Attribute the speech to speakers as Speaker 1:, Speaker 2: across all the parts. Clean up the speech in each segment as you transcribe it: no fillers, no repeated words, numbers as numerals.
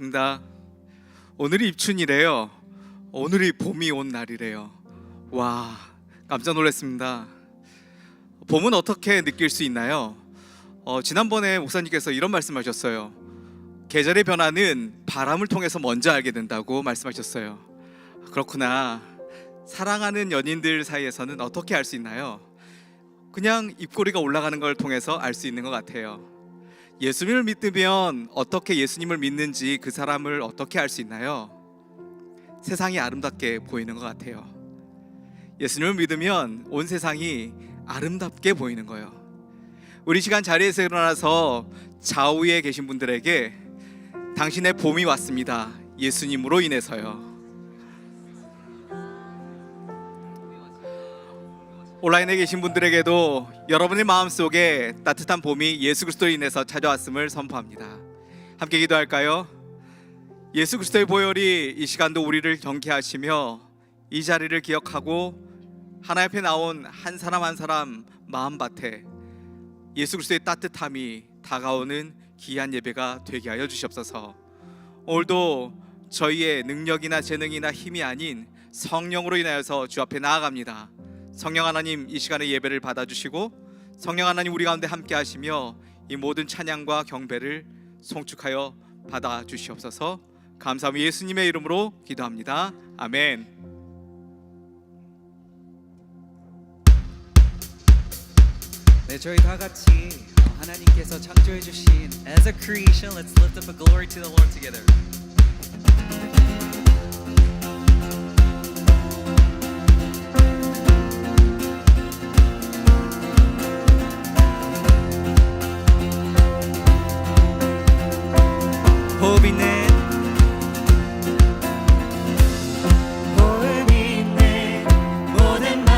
Speaker 1: 반갑습니다. 오늘이 입춘이래요. 오늘이 봄이 온 날이래요. 와, 깜짝 놀랐습니다. 봄은 어떻게 느낄 수 있나요? 지난번에 목사님께서 이런 말씀하셨어요. 계절의 변화는 바람을 통해서 먼저 알게 된다고 말씀하셨어요. 그렇구나. 사랑하는 연인들 사이에서는 어떻게 알 수 있나요? 그냥 입꼬리가 올라가는 걸 통해서 알 수 있는 것 같아요. 예수님을 믿으면 어떻게 예수님을 믿는지 그 사람을 어떻게 알 수 있나요? 세상이 아름답게 보이는 것 같아요. 예수님을 믿으면 온 세상이 아름답게 보이는 거예요. 우리 시간 자리에서 일어나서 좌우에 계신 분들에게 당신의 봄이 왔습니다. 예수님으로 인해서요. 온라인에 계신 분들에게도 여러분의 마음속에 따뜻한 봄이 예수 그리스도로 인해서 찾아왔음을 선포합니다. 함께 기도할까요? 예수 그리스도의 보혈이 이 시간도 우리를 경계하시며 이 자리를 기억하고 하나님 앞에 나온 한 사람 한 사람 마음밭에 예수 그리스도의 따뜻함이 다가오는 귀한 예배가 되게 하여 주시옵소서. 오늘도 저희의 능력이나 재능이나 힘이 아닌 성령으로 인하여서 주 앞에 나아갑니다. 성령 하나님, 이 시간에 예배를 받아주시고 성령 하나님 우리 가운데 함께 하시며 이 모든 찬양과 경배를 송축하여 받아주시옵소서. 감사하며 예수님의 이름으로 기도합니다. 아멘.
Speaker 2: 네, 저희 다 같이 하나님께서 창조해 주신 as a creation, let's lift up a glory to the Lord together. 호흡 있는
Speaker 3: 모든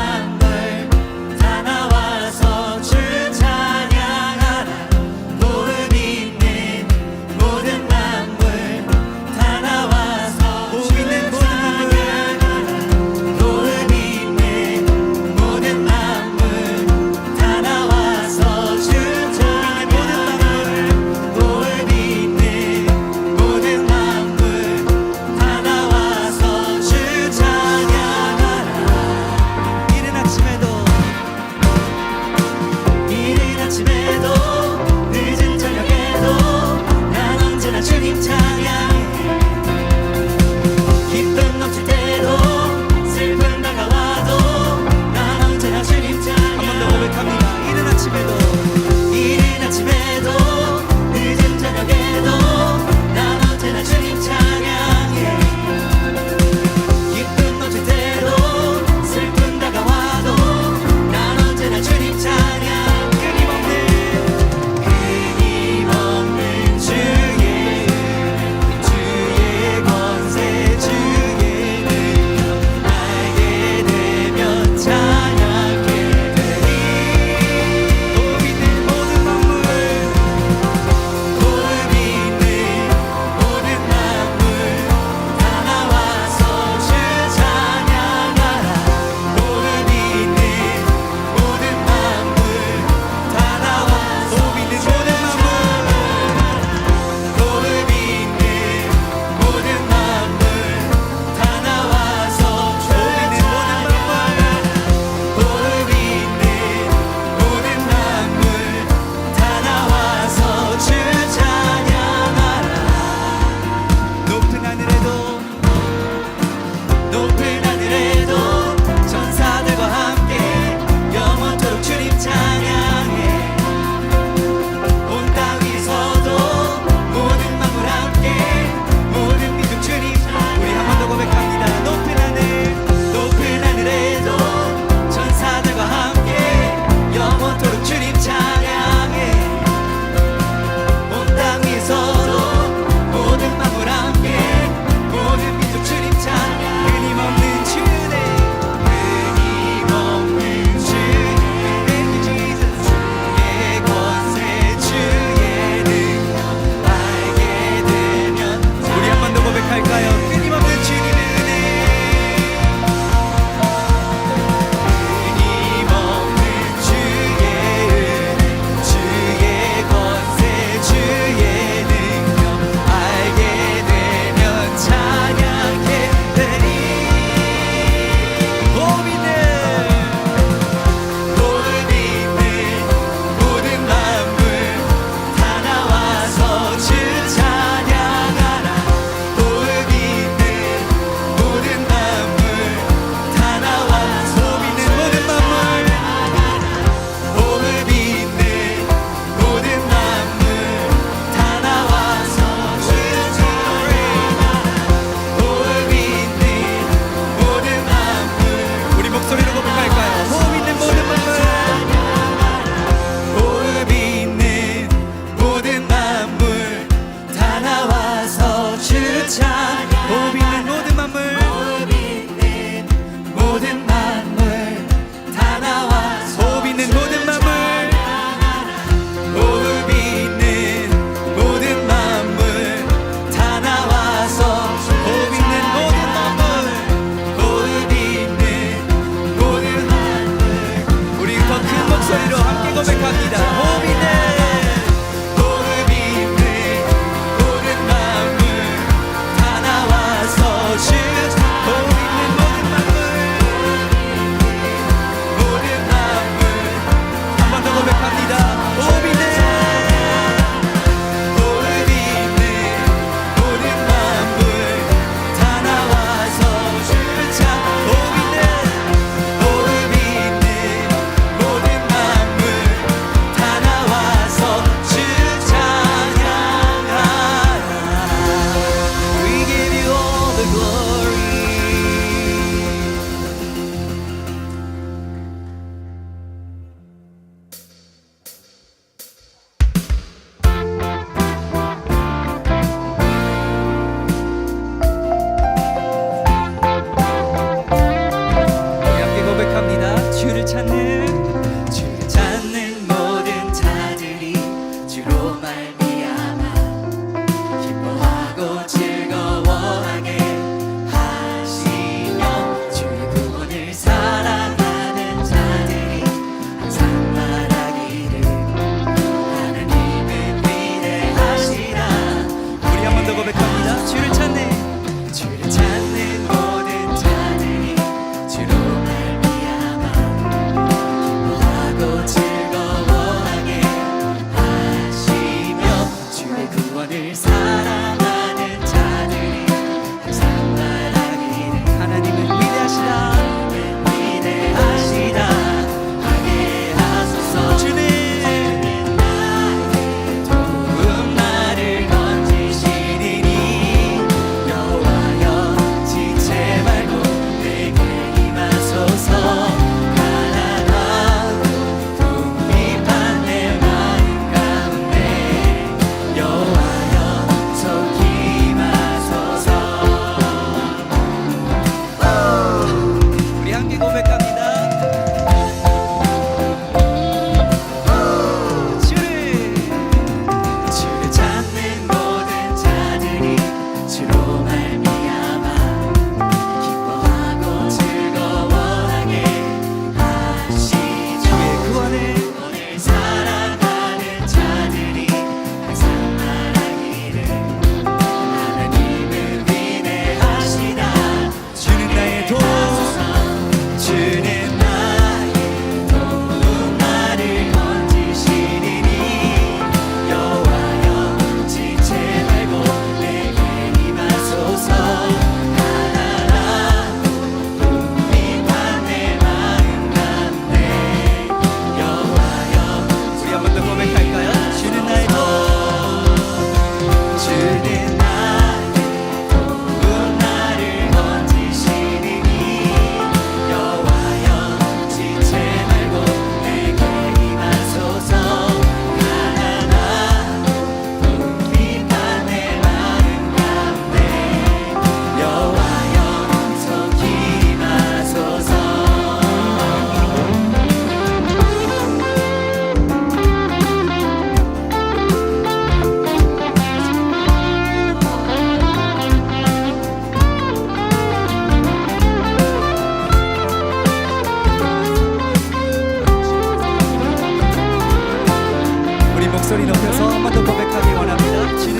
Speaker 2: 목소리 높여서 한 번 더 고백하기 원합니다. 주는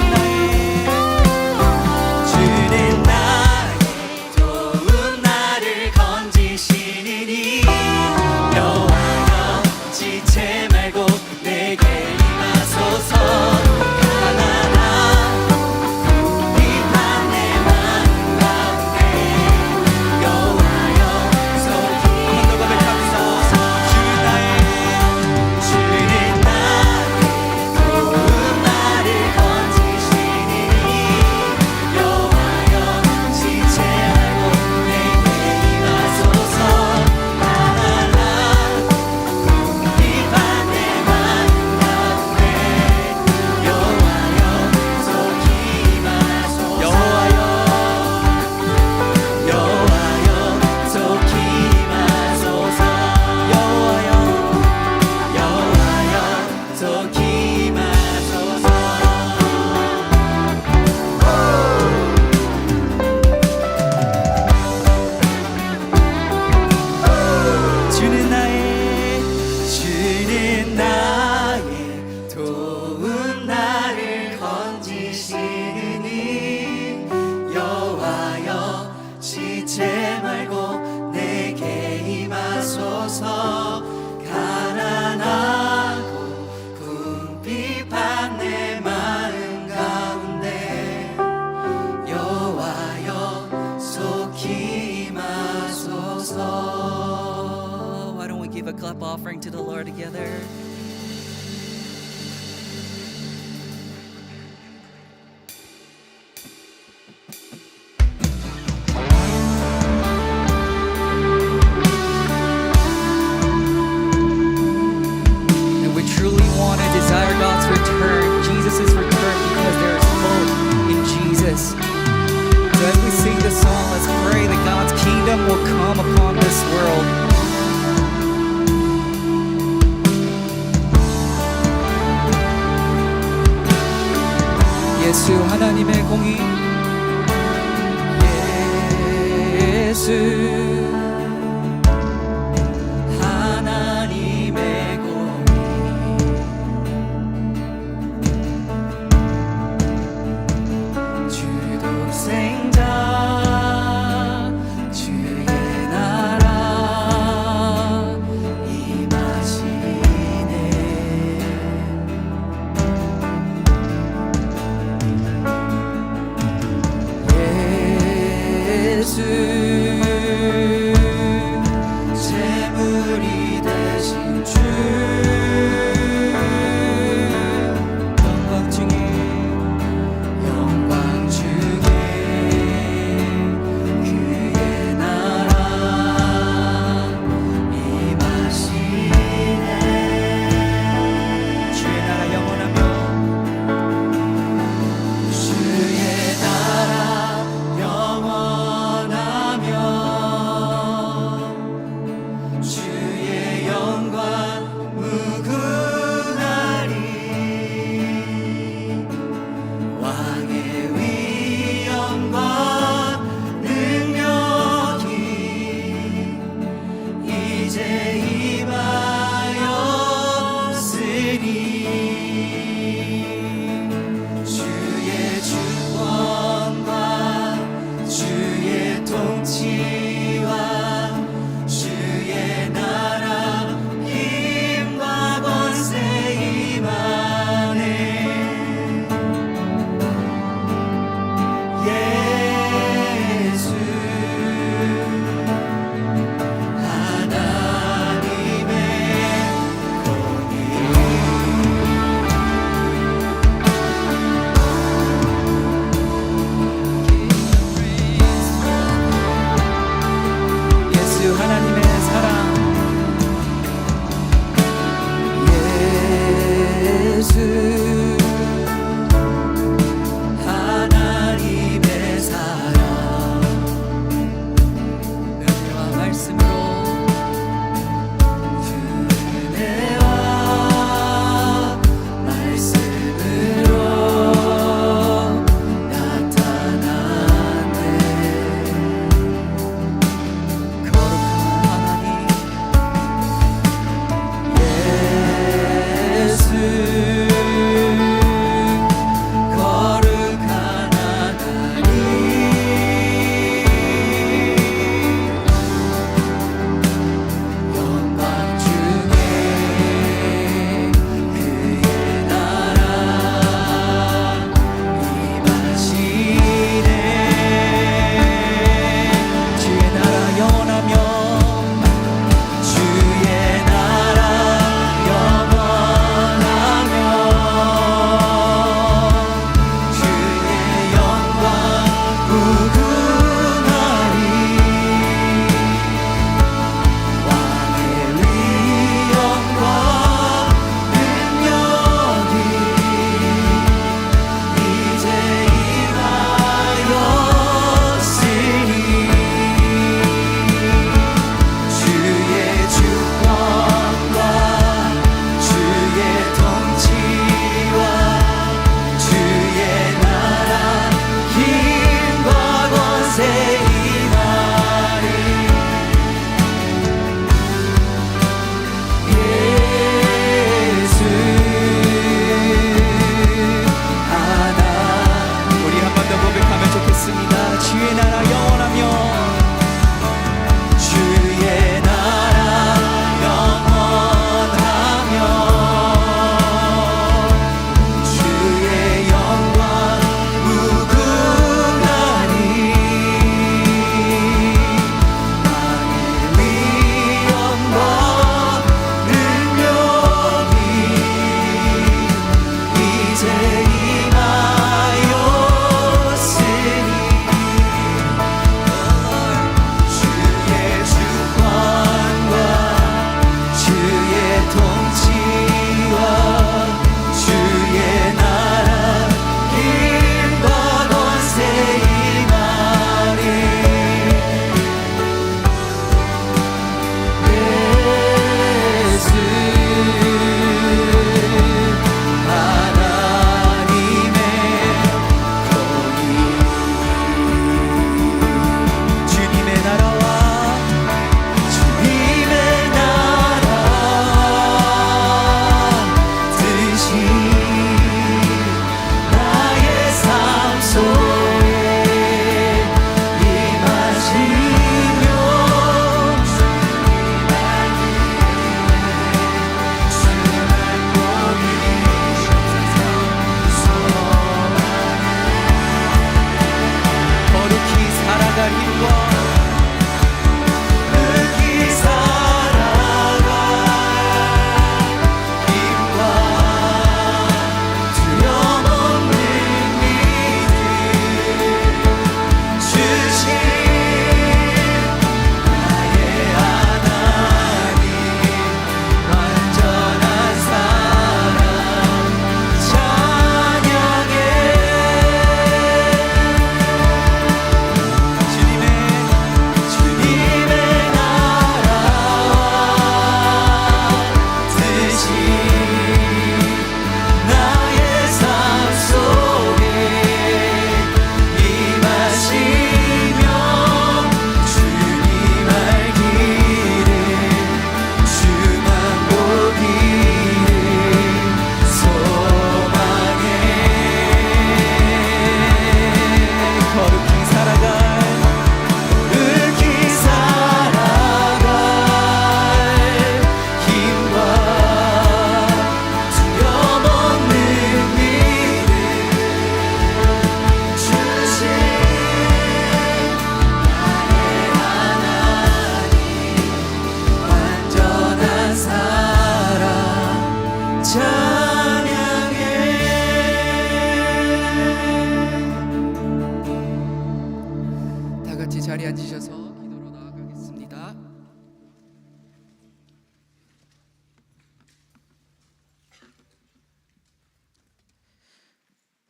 Speaker 2: 나의 도움 나를 건지시니 여호와여 지체 말고 내게 임하소서 가난한 비판 내 마음 가운데 여호와여 속히 한 번 더 고백합니다. 주는 나의 도움 나를 건지시니 여호와여 지체 말고 내게 임하소서 가난한 비판 내 마음 가운데 여호와여 속히 임하소서 여호와여 속히 임하소서 여호와여 속히 임하소서 주는 나의 도움 나를 건지시니 여호와여 지체 말고 내게 임하소서 가난하고 궁핍한 내 마음 가운데 여호와여 속히 임하소서. Why don't we give a clap offering to the Lord together? And we truly want to desire God's return, Jesus' return, because there is hope in Jesus. So as we sing this song, let's pray that God's kingdom will come upon this world. 예수 하나님의 공의 예수 하나님의 공의 주 독생자 주의 나라 임하시네 예수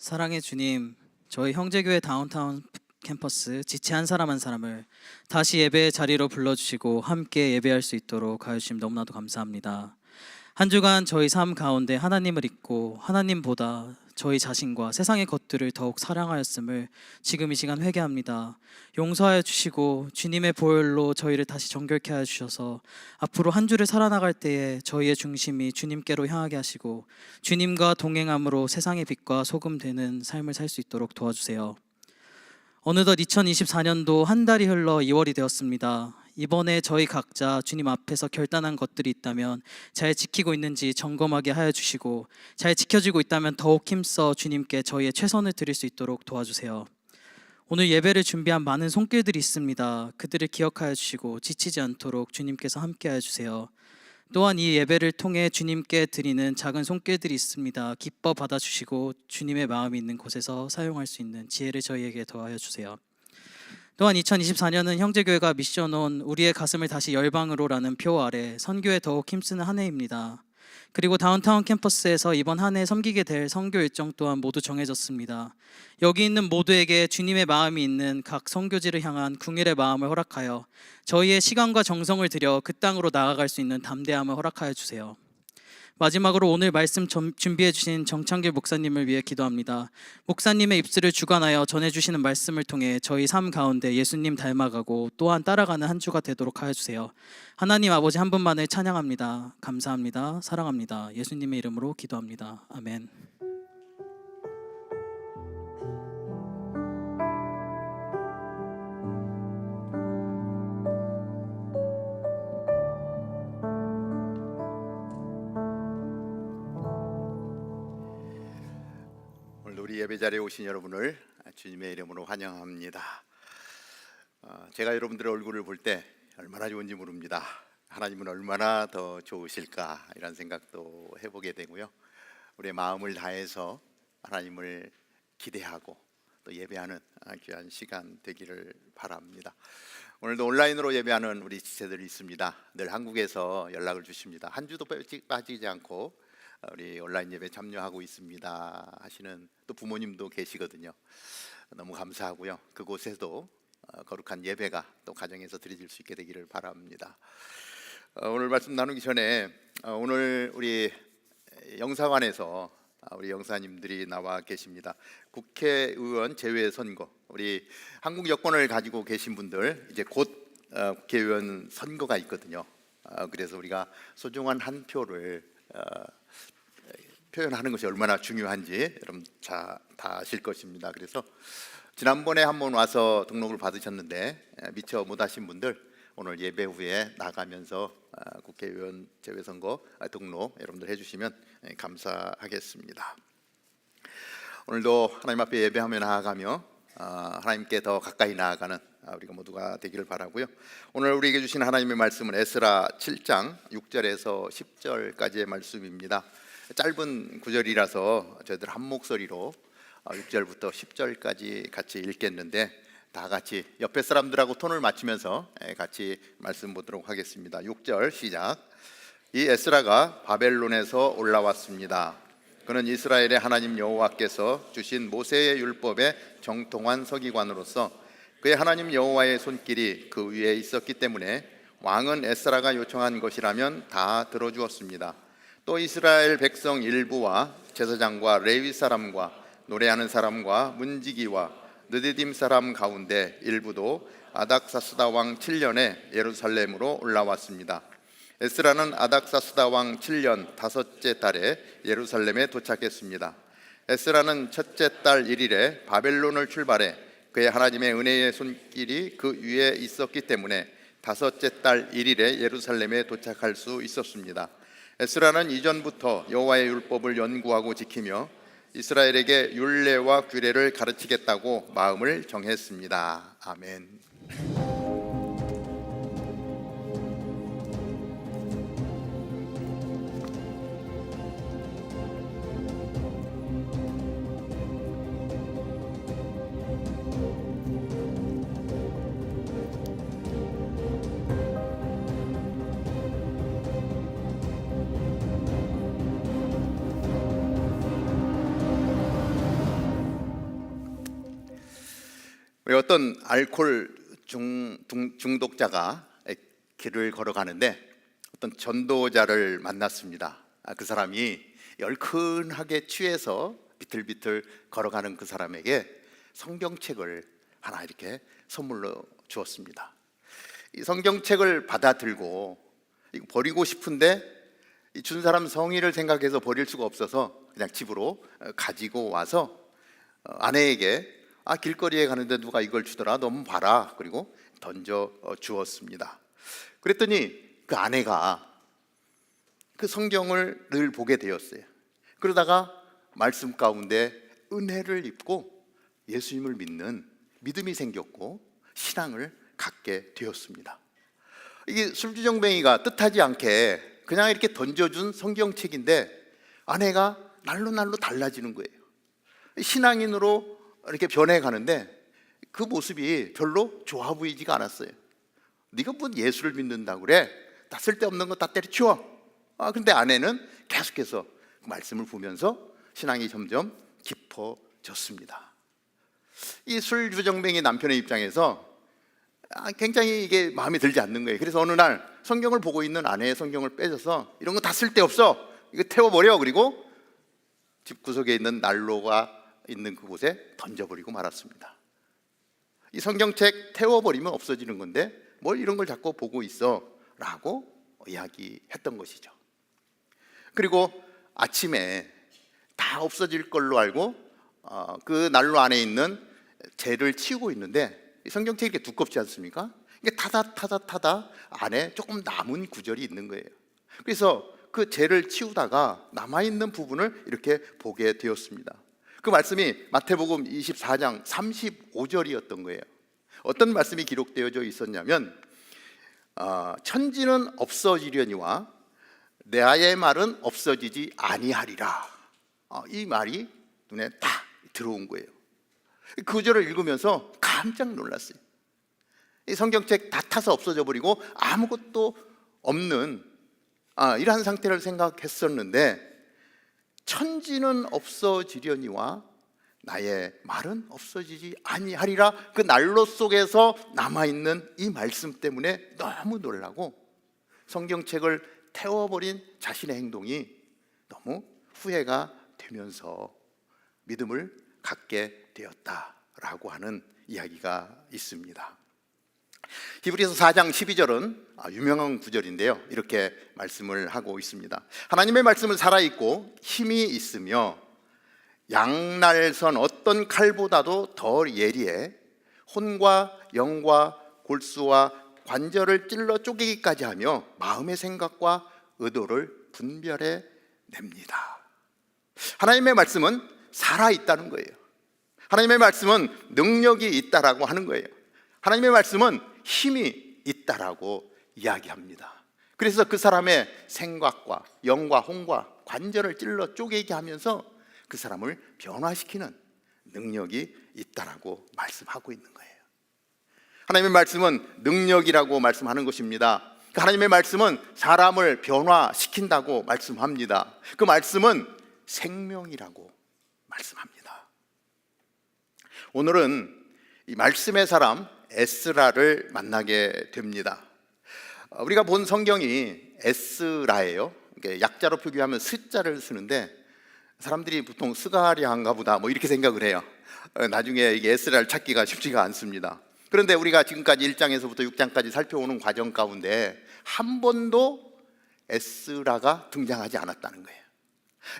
Speaker 2: 사랑의 주님, 저희 형제교회 다운타운 캠퍼스 지체 한 사람 한 사람을 다시 예배의 자리로 불러주시고 함께 예배할 수 있도록 하여 주심 너무나도 감사합니다. 한 주간 저희 삶 가운데 하나님을 잊고 하나님보다 저희 자신과 세상의 것들을 더욱 사랑하였음을 지금 이 시간 회개합니다. 용서하여 주시고 주님의 보혈로 저희를 다시 정결케 하여 주셔서 앞으로 한 주를 살아나갈 때에 저희의 중심이 주님께로 향하게 하시고 주님과 동행함으로 세상의 빛과 소금 되는 삶을 살 수 있도록 도와주세요. 어느덧 2024년도 한 달이 흘러 2월이 되었습니다. 이번에 저희 각자 주님 앞에서 결단한 것들이 있다면 잘 지키고 있는지 점검하게 하여 주시고 잘 지켜지고 있다면 더욱 힘써 주님께 저희의 최선을 드릴 수 있도록 도와주세요. 오늘 예배를 준비한 많은 손길들이 있습니다. 그들을 기억하여 주시고 지치지 않도록 주님께서 함께하여 주세요. 또한 이 예배를 통해 주님께 드리는 작은 손길들이 있습니다. 기뻐 받아주시고 주님의 마음이 있는 곳에서 사용할 수 있는 지혜를 저희에게 더하여 주세요. 또한 2024년은 형제교회가 미션온 우리의 가슴을 다시 열방으로라는 표 아래 선교에 더욱 힘쓰는 한 해입니다. 그리고 다운타운 캠퍼스에서 이번 한 해 섬기게 될 선교 일정 또한 모두 정해졌습니다. 여기 있는 모두에게 주님의 마음이 있는 각 선교지를 향한 궁일의 마음을 허락하여 저희의 시간과 정성을 들여 그 땅으로 나아갈 수 있는 담대함을 허락하여 주세요. 마지막으로 오늘 말씀 준비해 주신 정창길 목사님을 위해 기도합니다. 목사님의 입술을 주관하여 전해주시는 말씀을 통해 저희 삶 가운데 예수님 닮아가고 또한 따라가는 한 주가 되도록 하여 주세요. 하나님 아버지 한 분만을 찬양합니다. 감사합니다. 사랑합니다. 예수님의 이름으로 기도합니다. 아멘.
Speaker 3: 우리 예배 자리에 오신 여러분을 주님의 이름으로 환영합니다. 제가 여러분들의 얼굴을 볼 때 얼마나 좋은지 모릅니다. 하나님은 얼마나 더 좋으실까 이런 생각도 해보게 되고요. 우리의 마음을 다해서 하나님을 기대하고 또 예배하는 귀한 시간 되기를 바랍니다. 오늘도 온라인으로 예배하는 우리 지체들이 있습니다. 늘 한국에서 연락을 주십니다. 한 주도 빠지지 않고 우리 온라인 예배 참여하고 있습니다 하시는 또 부모님도 계시거든요. 너무 감사하고요. 그곳에도 거룩한 예배가 또 가정에서 드려질 수 있게 되기를 바랍니다. 오늘 말씀 나누기 전에 오늘 우리 영사관에서 우리 영사님들이 나와 계십니다. 국회의원 제외 선거, 우리 한국 여권을 가지고 계신 분들 이제 곧 국회의원 선거가 있거든요. 그래서 우리가 소중한 한 표를 표현하는 것이 얼마나 중요한지 여러분 다 아실 것입니다. 그래서 지난번에 한번 와서 등록을 받으셨는데 미처 못 하신 분들 오늘 예배 후에 나가면서 국회의원 재외선거 등록 여러분들 해주시면 감사하겠습니다. 오늘도 하나님 앞에 예배하며 나아가며 하나님께 더 가까이 나아가는 우리가 모두가 되기를 바라고요. 오늘 우리에게 주신 하나님의 말씀은 에스라 7장 6절에서 10절까지의 말씀입니다. 짧은 구절이라서 저희들 한 목소리로 6절부터 10절까지 같이 읽겠는데 다 같이 옆에 사람들하고 톤을 맞추면서 같이 말씀 보도록 하겠습니다. 6절 시작. 이 에스라가 바벨론에서 올라왔습니다. 그는 이스라엘의 하나님 여호와께서 주신 모세의 율법에 정통한 서기관으로서 그의 하나님 여호와의 손길이 그 위에 있었기 때문에 왕은 에스라가 요청한 것이라면 다 들어주었습니다. 또 이스라엘 백성 일부와 제사장과 레위 사람과 노래하는 사람과 문지기와 느디딤 사람 가운데 일부도 아닥사스다 왕 7년에 예루살렘으로 올라왔습니다. 에스라는 아닥사스다 왕 7년 다섯째 달에 예루살렘에 도착했습니다. 에스라는 첫째 달 1일에 바벨론을 출발해 그의 하나님의 은혜의 손길이 그 위에 있었기 때문에 다섯째 달 1일에 예루살렘에 도착할 수 있었습니다. 에스라는 이전부터 여호와의 율법을 연구하고 지키며 이스라엘에게 율례와 규례를 가르치겠다고 마음을 정했습니다. 아멘. 어떤 알코올 중독자가 길을 걸어가는데 어떤 전도자를 만났습니다. 그 사람이 얼큰하게 취해서 비틀비틀 걸어가는 그 사람에게 성경책을 하나 이렇게 선물로 주었습니다. 이 성경책을 받아 들고 이거 버리고 싶은데 준 사람 성의를 생각해서 버릴 수가 없어서 그냥 집으로 가지고 와서 아내에게 길거리에 가는데 누가 이걸 주더라, 너무 봐라. 그리고 던져 주었습니다. 그랬더니 그 아내가 그 성경을 늘 보게 되었어요. 그러다가 말씀 가운데 은혜를 입고 예수님을 믿는 믿음이 생겼고 신앙을 갖게 되었습니다. 이게 술주정뱅이가 뜻하지 않게 그냥 이렇게 던져준 성경책인데 아내가 날로 달라지는 거예요. 신앙인으로 이렇게 변해가는데 그 모습이 별로 좋아 보이지가 않았어요. 네가 뭔 예수를 믿는다고 그래? 다 쓸데없는 거 다 때려치워. 근데 아내는 계속해서 그 말씀을 보면서 신앙이 점점 깊어졌습니다. 이 술주정뱅이 남편의 입장에서 굉장히 이게 마음에 들지 않는 거예요. 그래서 어느 날 성경을 보고 있는 아내의 성경을 빼줘서 이런 거 다 쓸데없어, 이거 태워버려. 그리고 집 구석에 있는 난로가 있는 그곳에 던져버리고 말았습니다. 이 성경책 태워버리면 없어지는 건데 뭘 이런 걸 자꾸 보고 있어 라고 이야기했던 것이죠. 그리고 아침에 다 없어질 걸로 알고 그 난로 안에 있는 재를 치우고 있는데 이 성경책이 이렇게 두껍지 않습니까? 이게 타다 안에 조금 남은 구절이 있는 거예요. 그래서 그 재를 치우다가 남아있는 부분을 이렇게 보게 되었습니다. 그 말씀이 마태복음 24장 35절이었던 거예요. 어떤 말씀이 기록되어져 있었냐면 천지는 없어지려니와 내 아의 말은 없어지지 아니하리라. 이 말이 눈에 딱 들어온 거예요. 그 구절을 읽으면서 깜짝 놀랐어요. 이 성경책 다 타서 없어져 버리고 아무것도 없는 이러한 상태를 생각했었는데 천지는 없어지려니와 나의 말은 없어지지 아니하리라. 그 난로 속에서 남아있는 이 말씀 때문에 너무 놀라고 성경책을 태워버린 자신의 행동이 너무 후회가 되면서 믿음을 갖게 되었다라고 하는 이야기가 있습니다. 히브리서 4장 12절은 유명한 구절인데요, 이렇게 말씀을 하고 있습니다. 하나님의 말씀은 살아있고 힘이 있으며 양날선 어떤 칼보다도 더 예리해 혼과 영과 골수와 관절을 찔러 쪼개기까지 하며 마음의 생각과 의도를 분별해 냅니다. 하나님의 말씀은 살아있다는 거예요. 하나님의 말씀은 능력이 있다라고 하는 거예요. 하나님의 말씀은 힘이 있다라고 이야기합니다. 그래서 그 사람의 생각과 영과 혼과 관절을 찔러 쪼개게 하면서 그 사람을 변화시키는 능력이 있다라고 말씀하고 있는 거예요. 하나님의 말씀은 능력이라고 말씀하는 것입니다. 하나님의 말씀은 사람을 변화시킨다고 말씀합니다. 그 말씀은 생명이라고 말씀합니다. 오늘은 이 말씀의 사람 에스라를 만나게 됩니다. 우리가 본 성경이 에스라예요. 약자로 표기하면 스자를 쓰는데 사람들이 보통 스가랴인가 보다 이렇게 생각을 해요. 나중에 이게 에스라를 찾기가 쉽지가 않습니다. 그런데 우리가 지금까지 1장에서부터 6장까지 살펴오는 과정 가운데 한 번도 에스라가 등장하지 않았다는 거예요.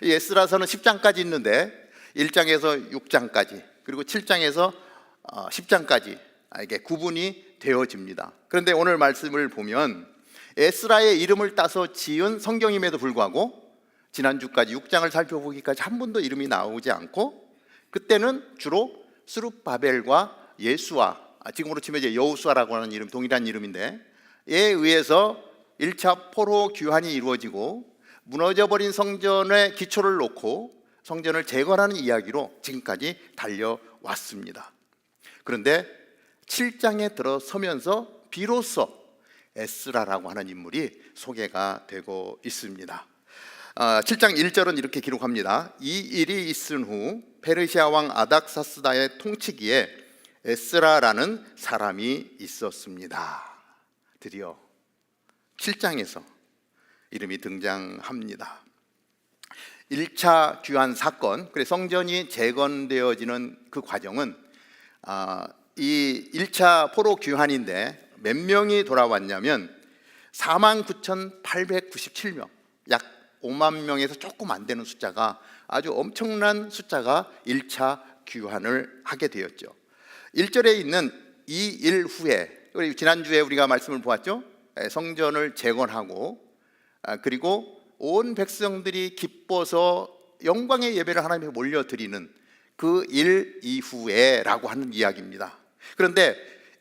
Speaker 3: 이 에스라서는 10장까지 있는데 1장에서 6장까지 그리고 7장에서 10장까지 이게 구분이 되어집니다. 그런데 오늘 말씀을 보면 에스라의 이름을 따서 지은 성경임에도 불구하고 지난주까지 6장을 살펴보기까지 한 번도 이름이 나오지 않고 그때는 주로 스룹바벨과 예수와 지금으로 치면 이제 여호수아라고 하는 이름, 동일한 이름인데 에 의해서 1차 포로 귀환이 이루어지고 무너져버린 성전의 기초를 놓고 성전을 재건하는 이야기로 지금까지 달려왔습니다. 그런데 7장에 들어서면서 비로소 에스라라고 하는 인물이 소개가 되고 있습니다. 7장 1절은 이렇게 기록합니다. 이 일이 있은 후 페르시아 왕 아닥사스다의 통치기에 에스라라는 사람이 있었습니다. 드디어 7장에서 이름이 등장합니다. 1차 귀환 사건, 그래 성전이 재건되어지는 그 과정은 이 1차 포로 귀환인데 몇 명이 돌아왔냐면 49,897명, 약 5만 명에서 조금 안 되는 숫자가, 아주 엄청난 숫자가 1차 귀환을 하게 되었죠. 1절에 있는 이 일 후에, 지난주에 우리가 말씀을 보았죠. 성전을 재건하고 그리고 온 백성들이 기뻐서 영광의 예배를 하나님께 몰려드리는 그 일 이후에 라고 하는 이야기입니다. 그런데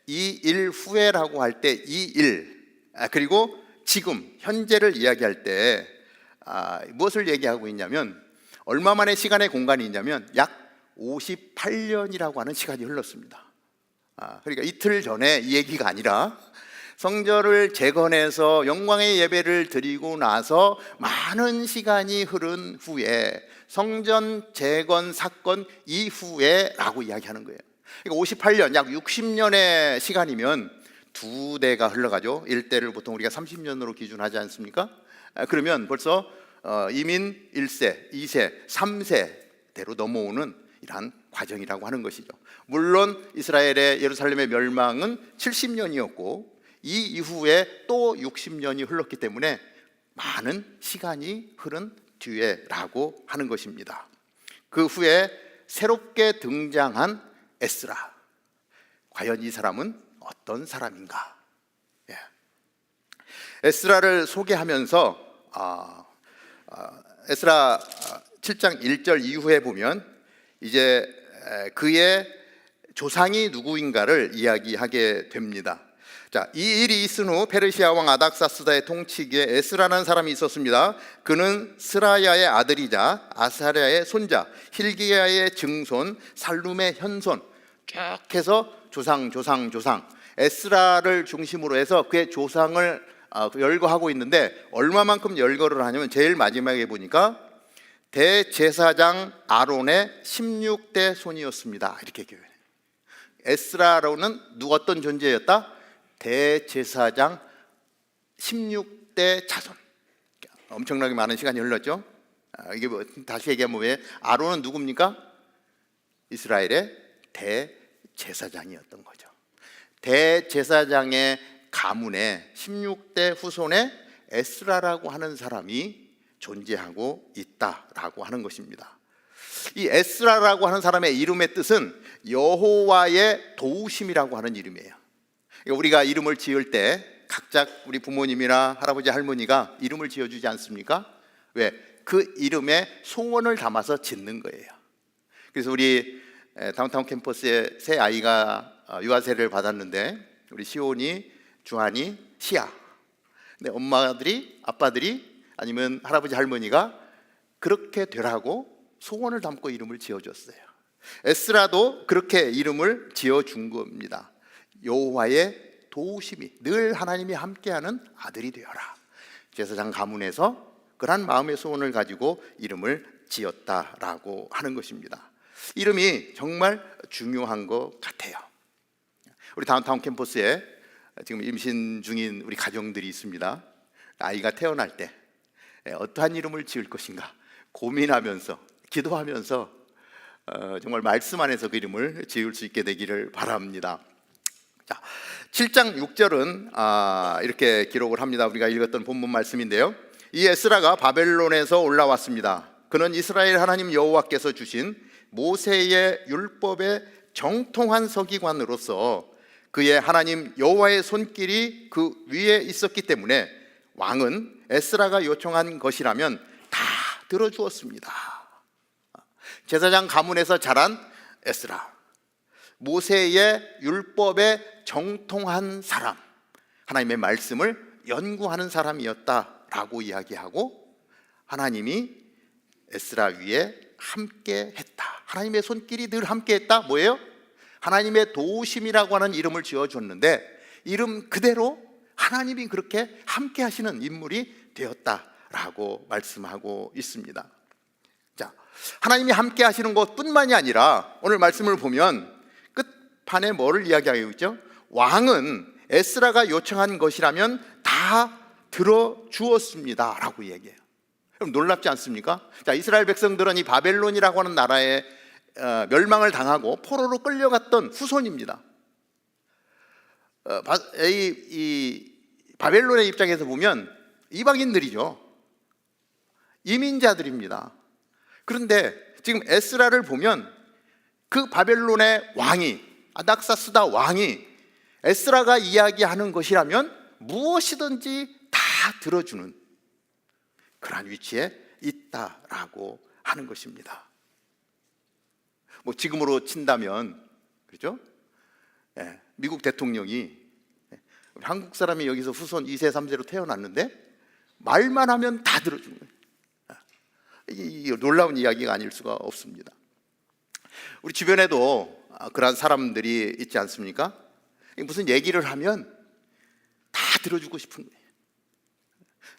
Speaker 3: 이 일 후에라고 할 때 이 일, 그리고 지금 현재를 이야기할 때 무엇을 얘기하고 있냐면, 얼마 만의 시간의 공간이 있냐면 약 58년이라고 하는 시간이 흘렀습니다. 그러니까 이틀 전에 이 얘기가 아니라 성전을 재건해서 영광의 예배를 드리고 나서 많은 시간이 흐른 후에, 성전 재건 사건 이후에 라고 이야기하는 거예요. 그러니까 58년, 약 60년의 시간이면 2대가 흘러가죠. 1대를 보통 우리가 30년으로 기준하지 않습니까? 그러면 벌써 이민 1세, 2세, 3세대로 넘어오는 이러한 과정이라고 하는 것이죠. 물론 이스라엘의 예루살렘의 멸망은 70년이었고 이 이후에 또 60년이 흘렀기 때문에 많은 시간이 흐른 뒤에라고 하는 것입니다. 그 후에 새롭게 등장한 에스라, 과연 이 사람은 어떤 사람인가? 에스라를 소개하면서 에스라 7장 1절 이후에 보면 이제 그의 조상이 누구인가를 이야기하게 됩니다. 자, 이 일이 있은 후 페르시아 왕 아닥사스다의 통치기에 에스라라는 사람이 있었습니다. 그는 스라야의 아들이자 아사랴의 손자, 힐기야의 증손, 살룸의 현손, 쭉 해서 조상 에스라를 중심으로 해서 그의 조상을 열거하고 있는데, 얼마만큼 열거를 하냐면 제일 마지막에 보니까 대제사장 아론의 16대 손이었습니다. 이렇게 기억해요. 에스라로는 어떤 존재였다? 대제사장 16대 자손. 엄청나게 많은 시간이 흘렀죠. 이게 다시 얘기하면 왜 아론은 누굽니까? 이스라엘의 대제사장이었던 거죠. 대제사장의 가문에 16대 후손의 에스라라고 하는 사람이 존재하고 있다라고 하는 것입니다. 이 에스라라고 하는 사람의 이름의 뜻은 여호와의 도우심이라고 하는 이름이에요. 우리가 이름을 지을 때 각자 우리 부모님이나 할아버지 할머니가 이름을 지어주지 않습니까? 왜? 그 이름에 소원을 담아서 짓는 거예요. 그래서 우리 다운타운 캠퍼스에 새 아이가 유아세를 받았는데, 우리 시온이, 주한이, 시아, 근데 엄마들이, 아빠들이 아니면 할아버지 할머니가 그렇게 되라고 소원을 담고 이름을 지어줬어요. 에스라도 그렇게 이름을 지어준 겁니다. 여호와의 도우심이, 늘 하나님이 함께하는 아들이 되어라. 제사장 가문에서 그러한 마음의 소원을 가지고 이름을 지었다라고 하는 것입니다. 이름이 정말 중요한 것 같아요. 우리 다운타운 캠퍼스에 지금 임신 중인 우리 가정들이 있습니다. 아이가 태어날 때 어떠한 이름을 지을 것인가 고민하면서, 기도하면서 정말 말씀 안에서 그 이름을 지을 수 있게 되기를 바랍니다. 자, 7장 6절은 이렇게 기록을 합니다. 우리가 읽었던 본문 말씀인데요. 이 에스라가 바벨론에서 올라왔습니다. 그는 이스라엘 하나님 여호와께서 주신 모세의 율법의 정통한 서기관으로서 그의 하나님 여호와의 손길이 그 위에 있었기 때문에 왕은 에스라가 요청한 것이라면 다 들어주었습니다. 제사장 가문에서 자란 에스라, 모세의 율법에 정통한 사람, 하나님의 말씀을 연구하는 사람이었다라고 이야기하고, 하나님이 에스라 위에 함께 했다. 하나님의 손길이 늘 함께 했다. 뭐예요? 하나님의 도우심이라고 하는 이름을 지어줬는데, 이름 그대로 하나님이 그렇게 함께 하시는 인물이 되었다라고 말씀하고 있습니다. 자, 하나님이 함께 하시는 것뿐만이 아니라 오늘 말씀을 보면 판에 뭐를 이야기하고 있죠? 왕은 에스라가 요청한 것이라면 다 들어주었습니다 라고 얘기해요. 그럼 놀랍지 않습니까? 자, 이스라엘 백성들은 이 바벨론이라고 하는 나라에 멸망을 당하고 포로로 끌려갔던 후손입니다. 이 바벨론의 입장에서 보면 이방인들이죠. 이민자들입니다. 그런데 지금 에스라를 보면 그 바벨론의 왕이, 아닥사스다 왕이 에스라가 이야기하는 것이라면 무엇이든지 다 들어주는 그러한 위치에 있다라고 하는 것입니다. 뭐 지금으로 친다면, 그렇죠? 미국 대통령이 한국 사람이 여기서 후손 2세 3세로 태어났는데 말만 하면 다 들어주는 거예요. 이게 놀라운 이야기가 아닐 수가 없습니다. 우리 주변에도 그런 사람들이 있지 않습니까? 무슨 얘기를 하면 다 들어주고 싶은 거예요.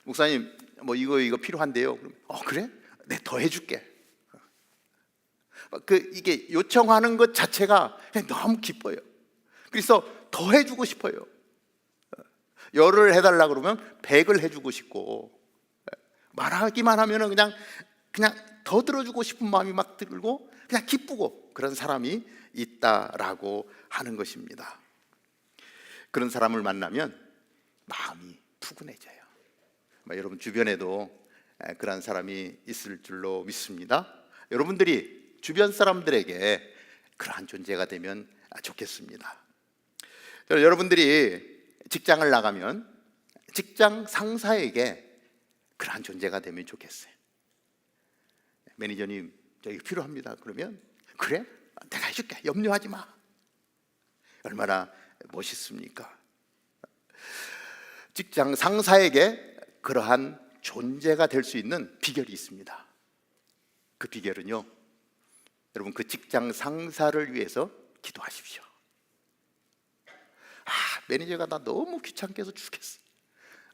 Speaker 3: 목사님, 뭐 이거 필요한데요. 그럼 그래? 네, 더 해줄게. 이게 요청하는 것 자체가 그냥 너무 기뻐요. 그래서 더 해주고 싶어요. 열을 해달라 그러면 100을 해주고 싶고, 말하기만 하면은 그냥 더 들어주고 싶은 마음이 막 들고 그냥 기쁘고, 그런 사람이 있다라고 하는 것입니다. 그런 사람을 만나면 마음이 푸근해져요. 여러분 주변에도 그런 사람이 있을 줄로 믿습니다. 여러분들이 주변 사람들에게 그러한 존재가 되면 좋겠습니다. 여러분들이 직장을 나가면 직장 상사에게 그러한 존재가 되면 좋겠어요. 매니저님, 저 이거 필요합니다. 그러면 그래? 내가 해줄게. 염려하지 마. 얼마나 멋있습니까? 직장 상사에게 그러한 존재가 될 수 있는 비결이 있습니다. 그 비결은요, 여러분 그 직장 상사를 위해서 기도하십시오. 매니저가 나 너무 귀찮게 해서 죽겠어.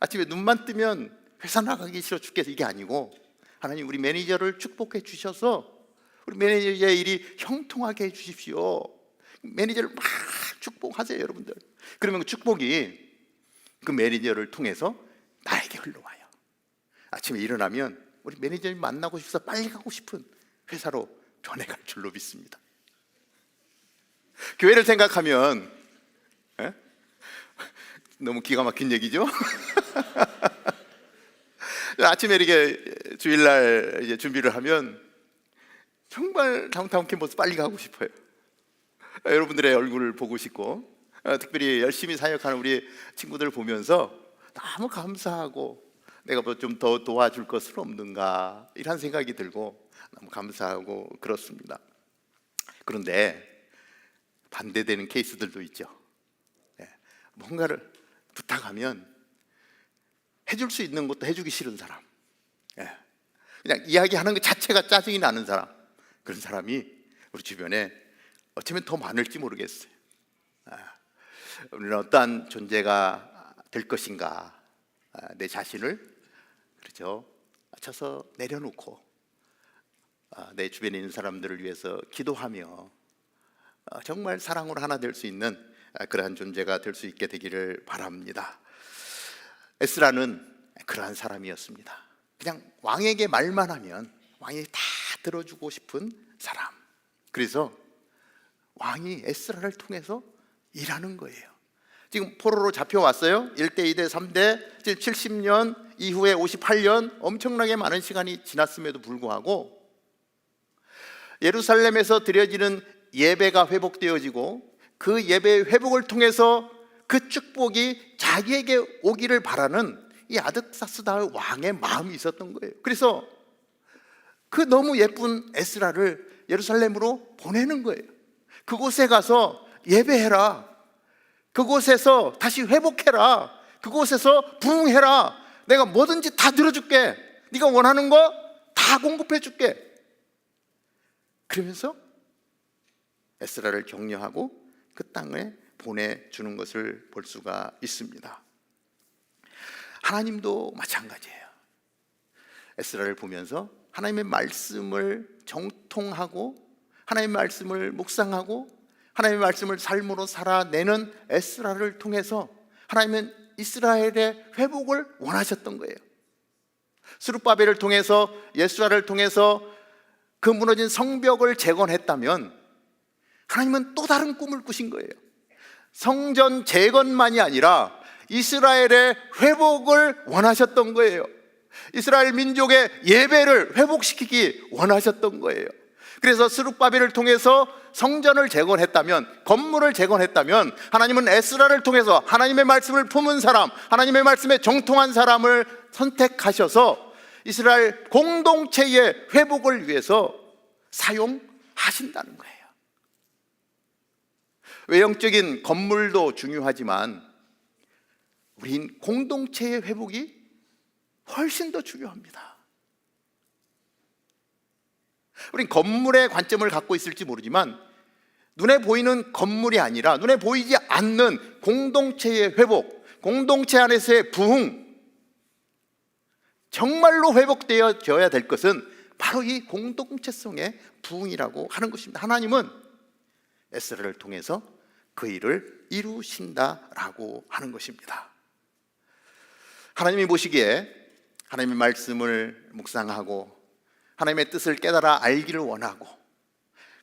Speaker 3: 아침에 눈만 뜨면 회사 나가기 싫어 죽겠어. 이게 아니고, 하나님 우리 매니저를 축복해 주셔서 우리 매니저의 일이 형통하게 해 주십시오. 매니저를 막 축복하세요, 여러분들. 그러면 그 축복이 그 매니저를 통해서 나에게 흘러와요. 아침에 일어나면 우리 매니저님 만나고 싶어서 빨리 가고 싶은 회사로 변해갈 줄로 믿습니다. 교회를 생각하면 너무 기가 막힌 얘기죠? 아침에 이렇게 주일날 이제 준비를 하면 정말 다운타운 캠퍼스 빨리 가고 싶어요. 여러분들의 얼굴을 보고 싶고, 특별히 열심히 사역하는 우리 친구들 보면서 너무 감사하고, 내가 뭐 좀 더 도와줄 것은 없는가 이런 생각이 들고 너무 감사하고 그렇습니다. 그런데 반대되는 케이스들도 있죠. 뭔가를 부탁하면 해줄 수 있는 것도 해주기 싫은 사람, 그냥 이야기하는 것 자체가 짜증이 나는 사람, 그런 사람이 우리 주변에 어쩌면 더 많을지 모르겠어요. 우리는 어떠한 존재가 될 것인가, 내 자신을 그렇죠 쳐서 내려놓고 내 주변에 있는 사람들을 위해서 기도하며 정말 사랑으로 하나 될 수 있는 그러한 존재가 될 수 있게 되기를 바랍니다. 에스라는 그러한 사람이었습니다. 그냥 왕에게 말만 하면 왕이 다 들어주고 싶은 사람. 그래서 왕이 에스라를 통해서 일하는 거예요. 지금 포로로 잡혀왔어요. 1대, 2대, 3대, 70년 이후에 58년 엄청나게 많은 시간이 지났음에도 불구하고 예루살렘에서 드려지는 예배가 회복되어지고, 그 예배의 회복을 통해서 그 축복이 자기에게 오기를 바라는 이 아득사스다 왕의 마음이 있었던 거예요. 그래서 그 너무 예쁜 에스라를 예루살렘으로 보내는 거예요. 그곳에 가서 예배해라. 그곳에서 다시 회복해라. 그곳에서 부흥해라. 내가 뭐든지 다 들어줄게. 네가 원하는 거 다 공급해 줄게. 그러면서 에스라를 격려하고 그 땅에 보내주는 것을 볼 수가 있습니다. 하나님도 마찬가지예요. 에스라를 보면서 하나님의 말씀을 정통하고 하나님의 말씀을 묵상하고 하나님의 말씀을 삶으로 살아내는 에스라를 통해서 하나님은 이스라엘의 회복을 원하셨던 거예요. 스룹바벨을 통해서, 예수라를 통해서 그 무너진 성벽을 재건했다면 하나님은 또 다른 꿈을 꾸신 거예요. 성전 재건만이 아니라 이스라엘의 회복을 원하셨던 거예요. 이스라엘 민족의 예배를 회복시키기 원하셨던 거예요. 그래서 스룹바벨을 통해서 성전을 재건했다면, 건물을 재건했다면, 하나님은 에스라를 통해서 하나님의 말씀을 품은 사람, 하나님의 말씀에 정통한 사람을 선택하셔서 이스라엘 공동체의 회복을 위해서 사용하신다는 거예요. 외형적인 건물도 중요하지만 우린 공동체의 회복이 훨씬 더 중요합니다. 우린 건물의 관점을 갖고 있을지 모르지만 눈에 보이는 건물이 아니라 눈에 보이지 않는 공동체의 회복, 공동체 안에서의 부흥, 정말로 회복되어져야 될 것은 바로 이 공동체성의 부흥이라고 하는 것입니다. 하나님은 에스라를 통해서 그 일을 이루신다라고 하는 것입니다. 하나님이 보시기에 하나님의 말씀을 묵상하고 하나님의 뜻을 깨달아 알기를 원하고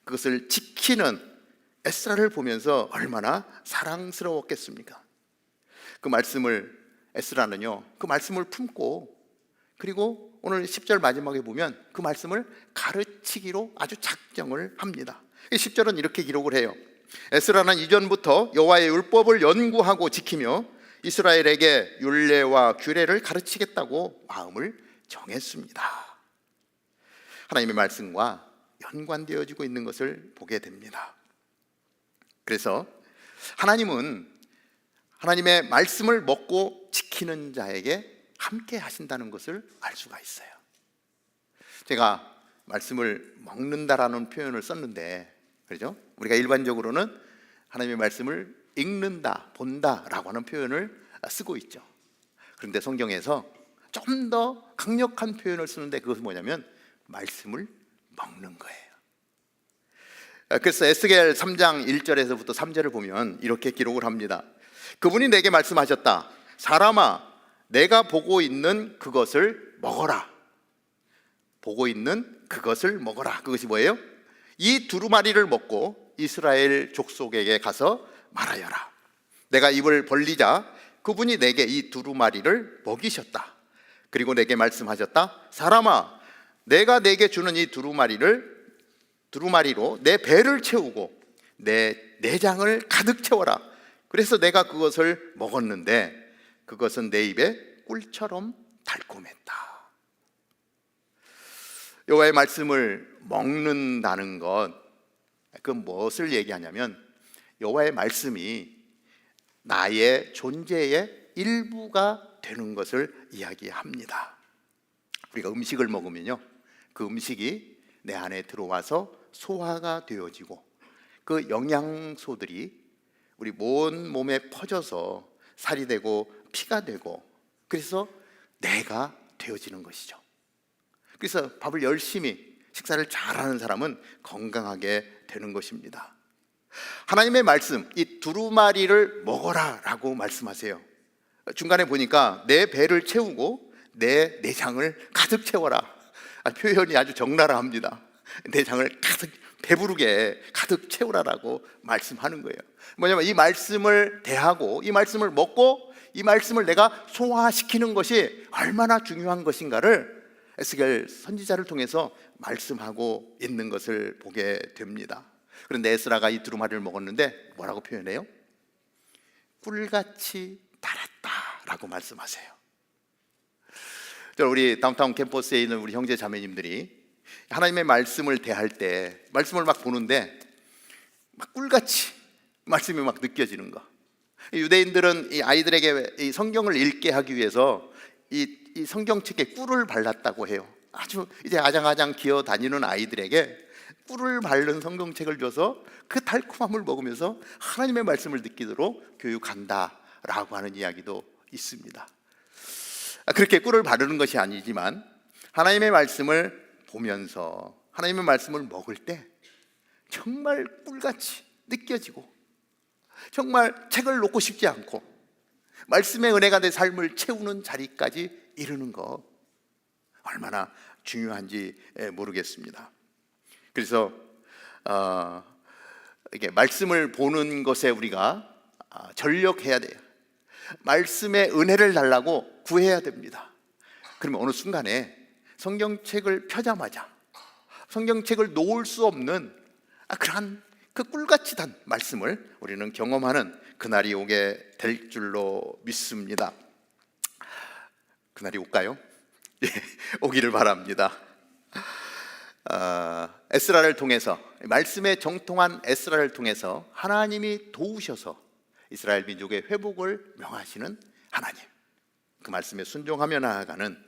Speaker 3: 그것을 지키는 에스라를 보면서 얼마나 사랑스러웠겠습니까? 그 말씀을 에스라는요, 그 말씀을 품고, 그리고 오늘 10절 마지막에 보면 그 말씀을 가르치기로 아주 작정을 합니다. 10절은 이렇게 기록을 해요. 에스라는 이전부터 여호와의 율법을 연구하고 지키며 이스라엘에게 율례와 규례를 가르치겠다고 마음을 정했습니다. 하나님의 말씀과 연관되어지고 있는 것을 보게 됩니다. 그래서 하나님은 하나님의 말씀을 먹고 지키는 자에게 함께 하신다는 것을 알 수가 있어요. 제가 말씀을 먹는다라는 표현을 썼는데, 그렇죠? 우리가 일반적으로는 하나님의 말씀을 읽는다, 본다라고 하는 표현을 쓰고 있죠. 그런데 성경에서 좀 더 강력한 표현을 쓰는데 그것은 뭐냐면 말씀을 먹는 거예요. 그래서 에스겔 3장 1절에서부터 3절을 보면 이렇게 기록을 합니다. 그분이 내게 말씀하셨다. 사람아, 내가 보고 있는 그것을 먹어라. 보고 있는 그것을 먹어라. 그것이 뭐예요? 이 두루마리를 먹고 이스라엘 족속에게 가서 말하여라. 내가 입을 벌리자 그분이 내게 이 두루마리를 먹이셨다. 그리고 내게 말씀하셨다. 사람아, 내가 내게 주는 이 두루마리로 내 배를 채우고 내 내장을 가득 채워라. 그래서 내가 그것을 먹었는데 그것은 내 입에 꿀처럼 달콤했다. 여호와의 말씀을 먹는다는 것, 그 무엇을 얘기하냐면 여호와의 말씀이 나의 존재의 일부가 되는 것을 이야기합니다. 우리가 음식을 먹으면요, 그 음식이 내 안에 들어와서 소화가 되어지고 그 영양소들이 우리 온 몸에 퍼져서 살이 되고 피가 되고, 그래서 내가 되어지는 것이죠. 그래서 밥을 열심히, 식사를 잘하는 사람은 건강하게 되는 것입니다. 하나님의 말씀, 이 두루마리를 먹어라 라고 말씀하세요. 중간에 보니까 내 배를 채우고 내 내장을 가득 채워라. 표현이 아주 적나라합니다. 내장을 가득, 배부르게 가득 채우라라고 말씀하는 거예요. 뭐냐면 이 말씀을 대하고 이 말씀을 먹고 이 말씀을 내가 소화시키는 것이 얼마나 중요한 것인가를 에스겔 선지자를 통해서 말씀하고 있는 것을 보게 됩니다. 그런데 에스라가 이 두루마리를 먹었는데 뭐라고 표현해요? 꿀같이 달았다라고 말씀하세요. 우리 다운타운 캠퍼스에 있는 우리 형제 자매님들이 하나님의 말씀을 대할 때 말씀을 막 보는데 막 꿀같이 말씀이 막 느껴지는 거. 유대인들은 이 아이들에게 이 성경을 읽게 하기 위해서 이 성경책에 꿀을 발랐다고 해요. 아주 이제 아장아장 기어 다니는 아이들에게 꿀을 바른 성경책을 줘서 그 달콤함을 먹으면서 하나님의 말씀을 느끼도록 교육한다라고 하는 이야기도 있습니다. 그렇게 꿀을 바르는 것이 아니지만 하나님의 말씀을 보면서 하나님의 말씀을 먹을 때 정말 꿀같이 느껴지고 정말 책을 놓고 싶지 않고 말씀의 은혜가 내 삶을 채우는 자리까지 이르는 거 얼마나 중요한지 모르겠습니다. 그래서 이게 말씀을 보는 것에 우리가 전력해야 돼요. 말씀의 은혜를 달라고 구해야 됩니다. 그러면 어느 순간에 성경책을 펴자마자 성경책을 놓을 수 없는 그러한 그 꿀같이 단 말씀을 우리는 경험하는 그날이 오게 될 줄로 믿습니다. 그날이 올까요? 예, 오기를 바랍니다. 에스라를 통해서, 말씀에 정통한 에스라를 통해서 하나님이 도우셔서 이스라엘 민족의 회복을 명하시는 하나님, 그 말씀에 순종하며 나아가는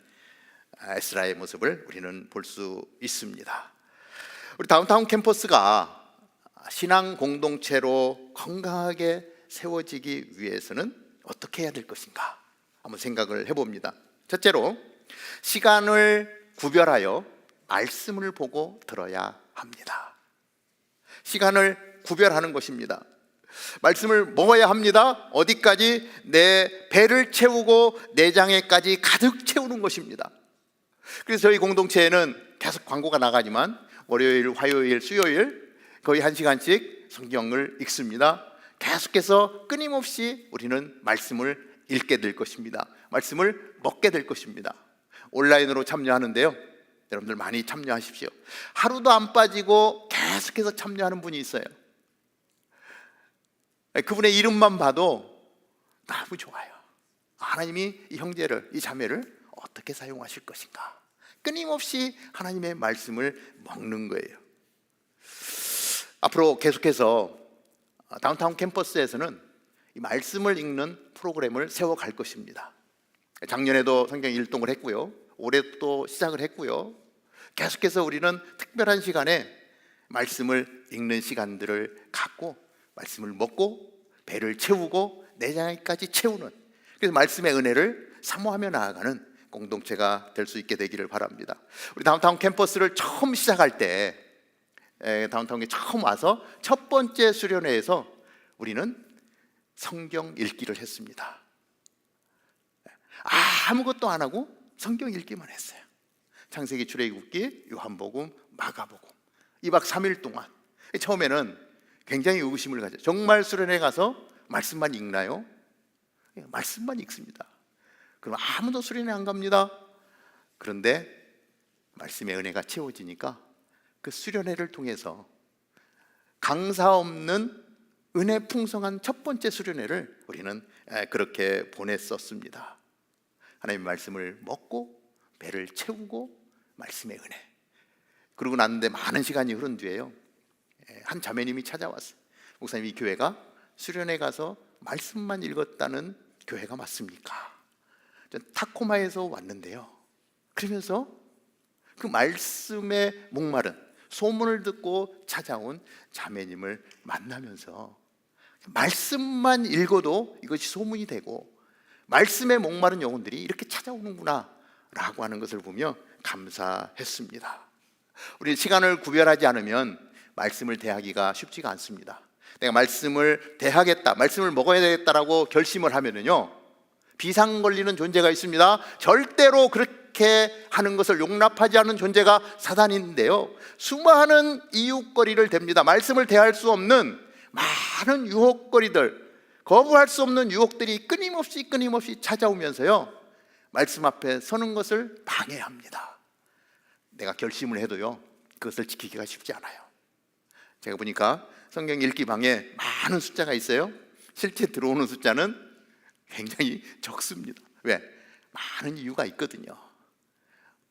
Speaker 3: 에스라의 모습을 우리는 볼 수 있습니다. 우리 다운타운 캠퍼스가 신앙 공동체로 건강하게 세워지기 위해서는 어떻게 해야 될 것인가 한번 생각을 해봅니다. 첫째로 시간을 구별하여 말씀을 보고 들어야 합니다. 시간을 구별하는 것입니다. 말씀을 먹어야 합니다. 어디까지? 내 배를 채우고 내장에까지 가득 채우는 것입니다. 그래서 저희 공동체에는 계속 광고가 나가지만 월요일, 화요일, 수요일 거의 1시간씩 성경을 읽습니다. 계속해서 끊임없이 우리는 말씀을 읽게 될 것입니다. 말씀을 먹게 될 것입니다. 온라인으로 참여하는데요, 여러분들 많이 참여하십시오. 하루도 안 빠지고 계속해서 참여하는 분이 있어요. 그분의 이름만 봐도 너무 좋아요. 하나님이 이 형제를, 이 자매를 어떻게 사용하실 것인가, 끊임없이 하나님의 말씀을 먹는 거예요. 앞으로 계속해서 다운타운 캠퍼스에서는 이 말씀을 읽는 프로그램을 세워갈 것입니다. 작년에도 성경 일동을 했고요, 올해 또 시작을 했고요. 계속해서 우리는 특별한 시간에 말씀을 읽는 시간들을 갖고 말씀을 먹고 배를 채우고 내장까지 채우는, 그래서 말씀의 은혜를 사모하며 나아가는 공동체가 될 수 있게 되기를 바랍니다. 우리 다운타운 캠퍼스를 처음 시작할 때, 다운타운에 처음 와서 첫 번째 수련회에서 우리는 성경 읽기를 했습니다. 아무것도 안 하고 성경 읽기만 했어요. 창세기, 출애굽기, 요한복음, 마가복음 2박 3일 동안. 처음에는 굉장히 의구심을 가져요. 정말 수련회 가서 말씀만 읽나요? 말씀만 읽습니다. 그럼 아무도 수련회 안 갑니다. 그런데 말씀의 은혜가 채워지니까 그 수련회를 통해서 강사 없는 은혜 풍성한 첫 번째 수련회를 우리는 그렇게 보냈었습니다. 하나님의 말씀을 먹고 배를 채우고 말씀의 은혜. 그러고 났는데 많은 시간이 흐른 뒤에요, 한 자매님이 찾아왔어요. 목사님, 이 교회가 수련회 가서 말씀만 읽었다는 교회가 맞습니까? 전 타코마에서 왔는데요. 그러면서 그 말씀의 목마른, 소문을 듣고 찾아온 자매님을 만나면서 말씀만 읽어도 이것이 소문이 되고 말씀에 목마른 영혼들이 이렇게 찾아오는구나 라고 하는 것을 보며 감사했습니다. 우리 시간을 구별하지 않으면 말씀을 대하기가 쉽지가 않습니다. 내가 말씀을 대하겠다, 말씀을 먹어야 되겠다라고 결심을 하면은요, 비상 걸리는 존재가 있습니다. 절대로 그렇게 하는 것을 용납하지 않는 존재가 사단인데요, 수많은 이유거리를 댑니다. 말씀을 대할 수 없는 많은 유혹거리들, 거부할 수 없는 유혹들이 끊임없이 찾아오면서요, 말씀 앞에 서는 것을 방해합니다. 내가 결심을 해도요, 그것을 지키기가 쉽지 않아요. 제가 보니까 성경 읽기 방에 많은 숫자가 있어요. 실제 들어오는 숫자는 굉장히 적습니다. 왜? 많은 이유가 있거든요.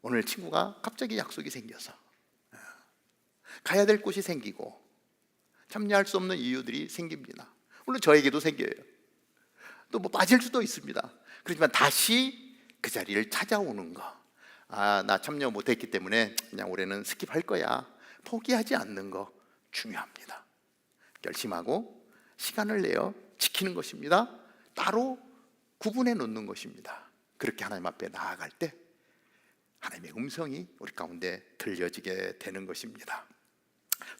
Speaker 3: 오늘 친구가 갑자기 약속이 생겨서, 가야 될 곳이 생기고, 참여할 수 없는 이유들이 생깁니다. 물론 저에게도 생겨요. 또 뭐 빠질 수도 있습니다. 그렇지만 다시 그 자리를 찾아오는 거, 나 참여 못했기 때문에 그냥 올해는 스킵할 거야, 포기하지 않는 거 중요합니다. 결심하고 시간을 내어 지키는 것입니다. 따로 구분해 놓는 것입니다. 그렇게 하나님 앞에 나아갈 때 하나님의 음성이 우리 가운데 들려지게 되는 것입니다.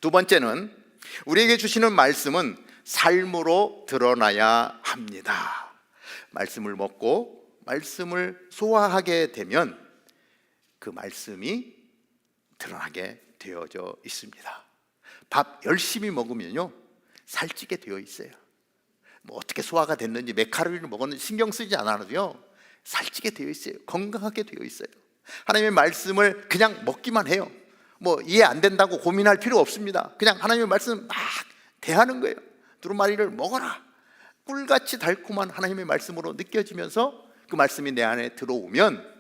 Speaker 3: 두 번째는 우리에게 주시는 말씀은 삶으로 드러나야 합니다. 말씀을 먹고 말씀을 소화하게 되면 그 말씀이 드러나게 되어져 있습니다. 밥 열심히 먹으면요 살찌게 되어 있어요. 뭐 어떻게 소화가 됐는지 몇 칼로리를 먹었는지 신경 쓰지 않아도요 살찌게 되어 있어요. 건강하게 되어 있어요. 하나님의 말씀을 그냥 먹기만 해요. 뭐 이해 안 된다고 고민할 필요 없습니다. 그냥 하나님의 말씀 막 대하는 거예요. 두루마리를 먹어라. 꿀같이 달콤한 하나님의 말씀으로 느껴지면서 그 말씀이 내 안에 들어오면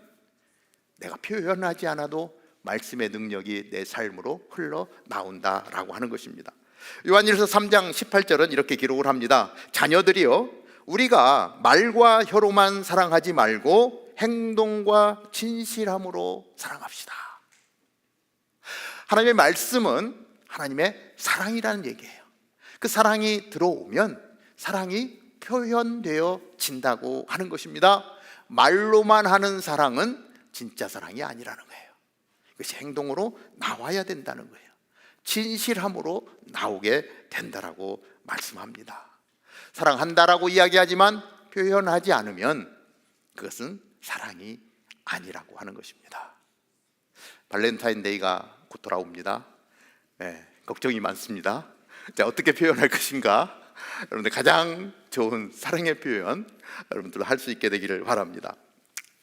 Speaker 3: 내가 표현하지 않아도 말씀의 능력이 내 삶으로 흘러나온다라고 하는 것입니다. 요한일서 3장 18절은 이렇게 기록을 합니다. 자녀들이여 우리가 말과 혀로만 사랑하지 말고 행동과 진실함으로 사랑합시다. 하나님의 말씀은 하나님의 사랑이라는 얘기예요. 그 사랑이 들어오면 사랑이 표현되어진다고 하는 것입니다. 말로만 하는 사랑은 진짜 사랑이 아니라는 거예요. 그것이 행동으로 나와야 된다는 거예요. 진실함으로 나오게 된다라고 말씀합니다. 사랑한다라고 이야기하지만 표현하지 않으면 그것은 사랑이 아니라고 하는 것입니다. 발렌타인데이가 곧 돌아옵니다. 걱정이 많습니다. 자, 어떻게 표현할 것인가? 여러분들 가장 좋은 사랑의 표현 여러분들 할 수 있게 되기를 바랍니다.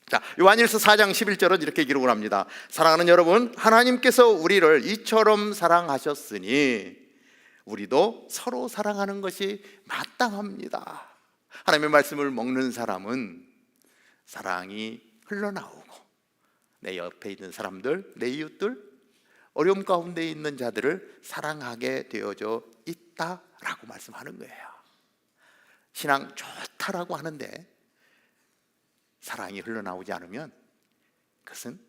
Speaker 3: 자, 요한일서 4장 11절은 이렇게 기록을 합니다. 사랑하는 여러분, 하나님께서 우리를 이처럼 사랑하셨으니 우리도 서로 사랑하는 것이 마땅합니다. 하나님의 말씀을 먹는 사람은 사랑이 흘러나오고 내 옆에 있는 사람들, 내 이웃들, 어려움 가운데 있는 자들을 사랑하게 되어져 있다라고 말씀하는 거예요. 신앙 좋다라고 하는데 사랑이 흘러나오지 않으면 그것은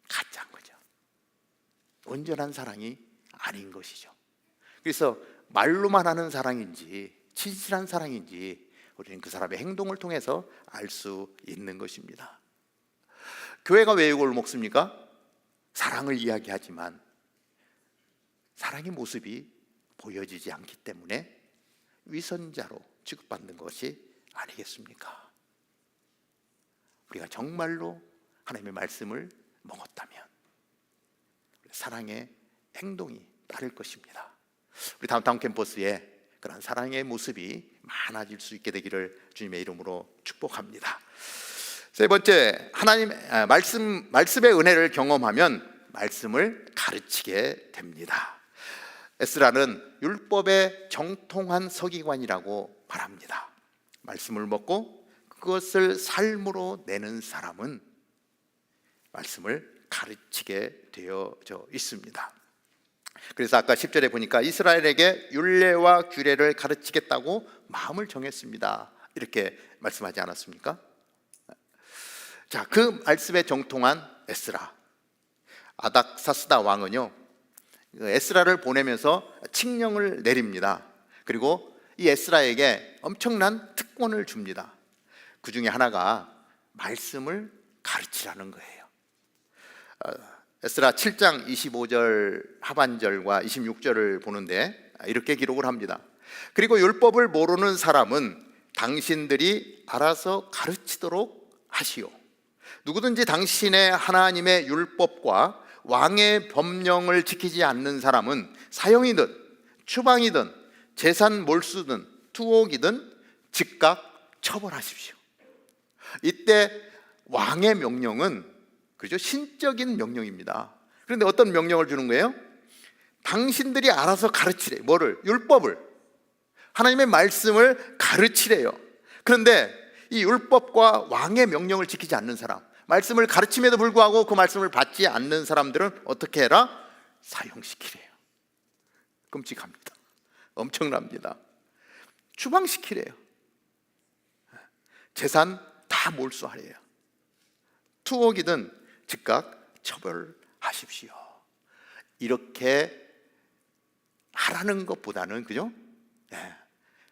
Speaker 3: 가짜인 거죠. 온전한 사랑이 아닌 것이죠. 그래서 말로만 하는 사랑인지 진실한 사랑인지 우리는 그 사람의 행동을 통해서 알 수 있는 것입니다. 교회가 왜 이걸 먹습니까? 사랑을 이야기하지만 사랑의 모습이 보여지지 않기 때문에 위선자로 취급받는 것이 아니겠습니까? 우리가 정말로 하나님의 말씀을 먹었다면 사랑의 행동이 따를 것입니다. 우리 다운타운 캠퍼스에 그런 사랑의 모습이 많아질 수 있게 되기를 주님의 이름으로 축복합니다. 세 번째, 하나님 말씀의 은혜를 경험하면 말씀을 가르치게 됩니다. 에스라는 율법의 정통한 서기관이라고 말합니다. 말씀을 먹고 그것을 삶으로 내는 사람은 말씀을 가르치게 되어져 있습니다. 그래서 아까 10절에 보니까 이스라엘에게 율례와 규례를 가르치겠다고 마음을 정했습니다. 이렇게 말씀하지 않았습니까? 자, 그 말씀에 정통한 에스라, 아닥사스다 왕은요 에스라를 보내면서 칙령을 내립니다. 그리고 이 에스라에게 엄청난 특권을 줍니다. 그 중에 하나가 말씀을 가르치라는 거예요. 에스라 7장 25절 하반절과 26절을 보는데 이렇게 기록을 합니다. 그리고 율법을 모르는 사람은 당신들이 알아서 가르치도록 하시오. 누구든지 당신의 하나님의 율법과 왕의 법령을 지키지 않는 사람은 사형이든 추방이든 재산 몰수든 투옥이든 즉각 처벌하십시오. 이때 왕의 명령은 그죠? 신적인 명령입니다. 그런데 어떤 명령을 주는 거예요? 당신들이 알아서 가르치래. 뭐를? 율법을. 하나님의 말씀을 가르치래요. 그런데 이 율법과 왕의 명령을 지키지 않는 사람, 말씀을 가르침에도 불구하고 그 말씀을 받지 않는 사람들은 어떻게 해라? 사형시키래요. 끔찍합니다. 엄청납니다. 추방시키래요. 재산 다 몰수하래요. 투옥이든 즉각 처벌하십시오. 이렇게 하라는 것보다는 그죠?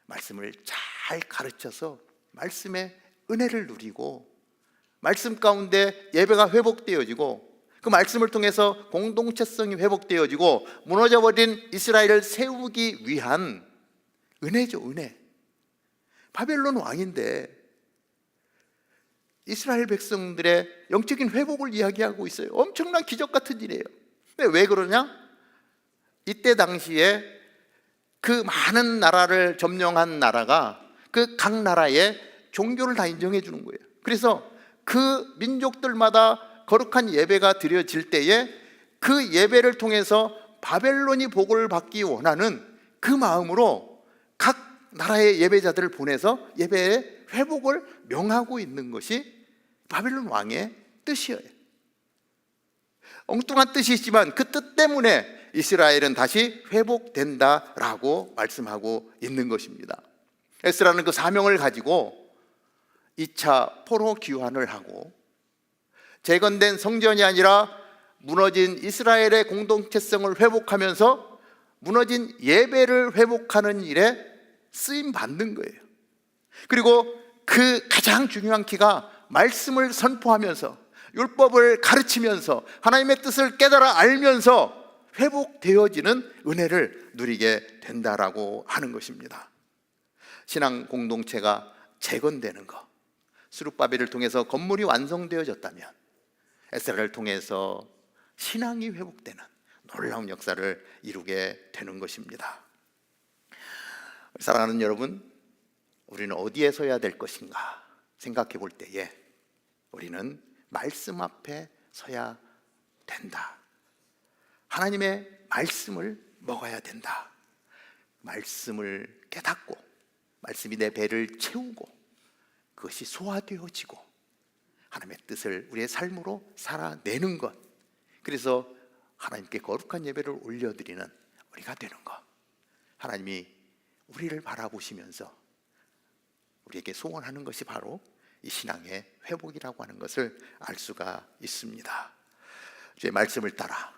Speaker 3: 말씀을 잘 가르쳐서 말씀의 은혜를 누리고 말씀 가운데 예배가 회복되어지고 그 말씀을 통해서 공동체성이 회복되어지고 무너져버린 이스라엘을 세우기 위한 은혜죠, 은혜. 바벨론 왕인데 이스라엘 백성들의 영적인 회복을 이야기하고 있어요. 엄청난 기적 같은 일이에요. 근데 왜 그러냐? 이때 당시에 그 많은 나라를 점령한 나라가 그 각 나라의 종교를 다 인정해 주는 거예요. 그래서 그 민족들마다 거룩한 예배가 드려질 때에 그 예배를 통해서 바벨론이 복을 받기 원하는 그 마음으로 각 나라의 예배자들을 보내서 예배의 회복을 명하고 있는 것이 바벨론 왕의 뜻이에요. 엉뚱한 뜻이지만 그 뜻 때문에 이스라엘은 다시 회복된다라고 말씀하고 있는 것입니다. 에스라는 그 사명을 가지고 2차 포로 귀환을 하고 재건된 성전이 아니라 무너진 이스라엘의 공동체성을 회복하면서 무너진 예배를 회복하는 일에 쓰임 받는 거예요. 그리고 그 가장 중요한 키가 말씀을 선포하면서 율법을 가르치면서 하나님의 뜻을 깨달아 알면서 회복되어지는 은혜를 누리게 된다라고 하는 것입니다. 신앙 공동체가 재건되는 것, 스룹바벨을 통해서 건물이 완성되어졌다면 에스라를 통해서 신앙이 회복되는 놀라운 역사를 이루게 되는 것입니다. 사랑하는 여러분, 우리는 어디에 서야 될 것인가 생각해 볼 때에 우리는 말씀 앞에 서야 된다. 하나님의 말씀을 먹어야 된다. 말씀을 깨닫고 말씀이 내 배를 채우고 그것이 소화되어지고 하나님의 뜻을 우리의 삶으로 살아내는 것, 그래서 하나님께 거룩한 예배를 올려드리는 우리가 되는 것, 하나님이 우리를 바라보시면서 우리에게 소원하는 것이 바로 이 신앙의 회복이라고 하는 것을 알 수가 있습니다. 주의 말씀을 따라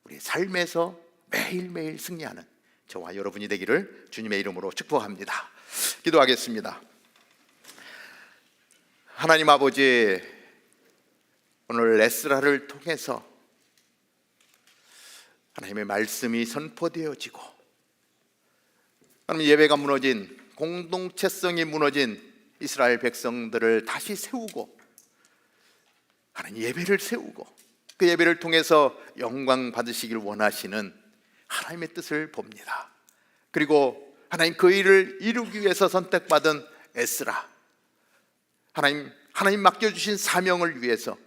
Speaker 3: 우리의 삶에서 매일매일 승리하는 저와 여러분이 되기를 주님의 이름으로 축복합니다. 기도하겠습니다. 하나님 아버지, 오늘 에스라를 통해서 하나님의 말씀이 선포되어지고 하나님 예배가 무너진, 공동체성이 무너진 이스라엘 백성들을 다시 세우고 하나님 예배를 세우고 그 예배를 통해서 영광 받으시길 원하시는 하나님의 뜻을 봅니다. 그리고 하나님 그 일을 이루기 위해서 선택받은 에스라, 하나님 맡겨주신 사명을 위해서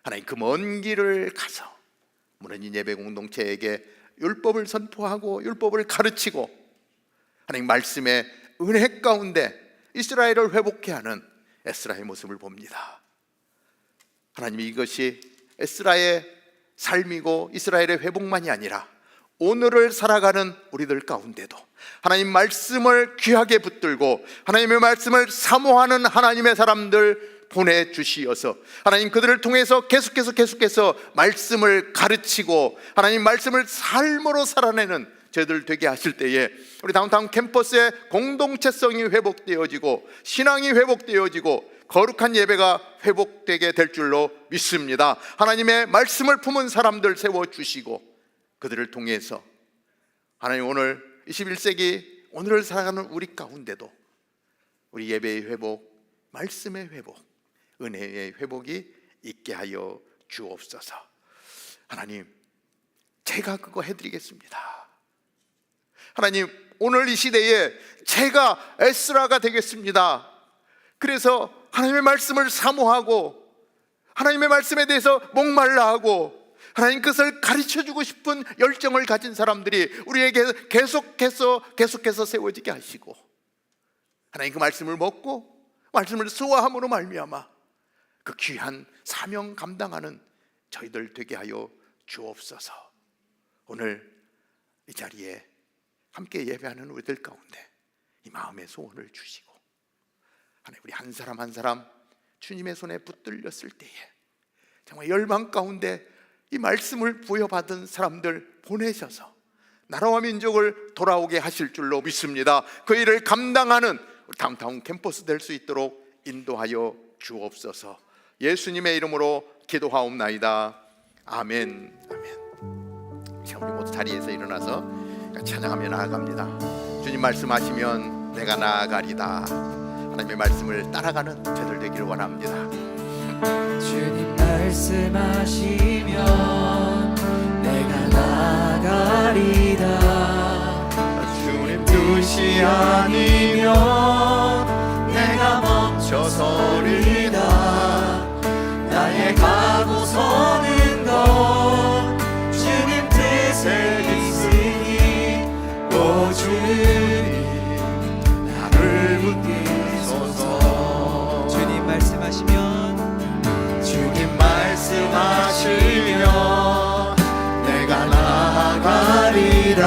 Speaker 3: 하나님 그 먼 길을 가서 무너진 예배 공동체에게 율법을 선포하고 율법을 가르치고 하나님 말씀의 은혜 가운데 이스라엘을 회복케 하는 에스라의 모습을 봅니다. 하나님, 이것이 에스라의 삶이고 이스라엘의 회복만이 아니라 오늘을 살아가는 우리들 가운데도 하나님 말씀을 귀하게 붙들고 하나님의 말씀을 사모하는 하나님의 사람들 보내주시어서 하나님 그들을 통해서 계속해서 말씀을 가르치고 하나님 말씀을 삶으로 살아내는 저희들 되게 하실 때에 우리 다운타운 캠퍼스의 공동체성이 회복되어지고 신앙이 회복되어지고 거룩한 예배가 회복되게 될 줄로 믿습니다. 하나님의 말씀을 품은 사람들 세워주시고 그들을 통해서 하나님 오늘 21세기 오늘을 살아가는 우리 가운데도 우리 예배의 회복, 말씀의 회복, 은혜의 회복이 있게 하여 주옵소서. 하나님, 제가 그거 해드리겠습니다. 하나님, 오늘 이 시대에 제가 에스라가 되겠습니다. 그래서 하나님의 말씀을 사모하고 하나님의 말씀에 대해서 목말라 하고 하나님 그것을 가르쳐주고 싶은 열정을 가진 사람들이 우리에게 계속해서 세워지게 하시고 하나님 그 말씀을 먹고 말씀을 소화함으로 말미암아 그 귀한 사명 감당하는 저희들 되게 하여 주옵소서. 오늘 이 자리에 함께 예배하는 우리들 가운데 이 마음의 소원을 주시고 하나님 우리 한 사람 한 사람 주님의 손에 붙들렸을 때에 정말 열망 가운데 이 말씀을 부여받은 사람들 보내셔서 나라와 민족을 돌아오게 하실 줄로 믿습니다. 그 일을 감당하는 우리 다운타운 캠퍼스 될 수 있도록 인도하여 주옵소서. 예수님의 이름으로 기도하옵나이다. 아멘. 아멘. 자, 우리 모두 자리에서 일어나서 찬양하며 나아갑니다. 주님 말씀하시면 내가 나아가리다. 하나님의 말씀을 따라가는 저들 되기를 원합니다.
Speaker 2: 주님 말씀하시면 내가 나아가리다.
Speaker 3: 주님 뜻이 아니면 내가 멈춰서리다.
Speaker 2: 나의 가고 서는 것 주님 뜻에 있으니 오 주님
Speaker 3: 나를 붙드소서.
Speaker 2: 주님 말씀하시면
Speaker 3: 주님 말씀하시면 내가 나아가리라.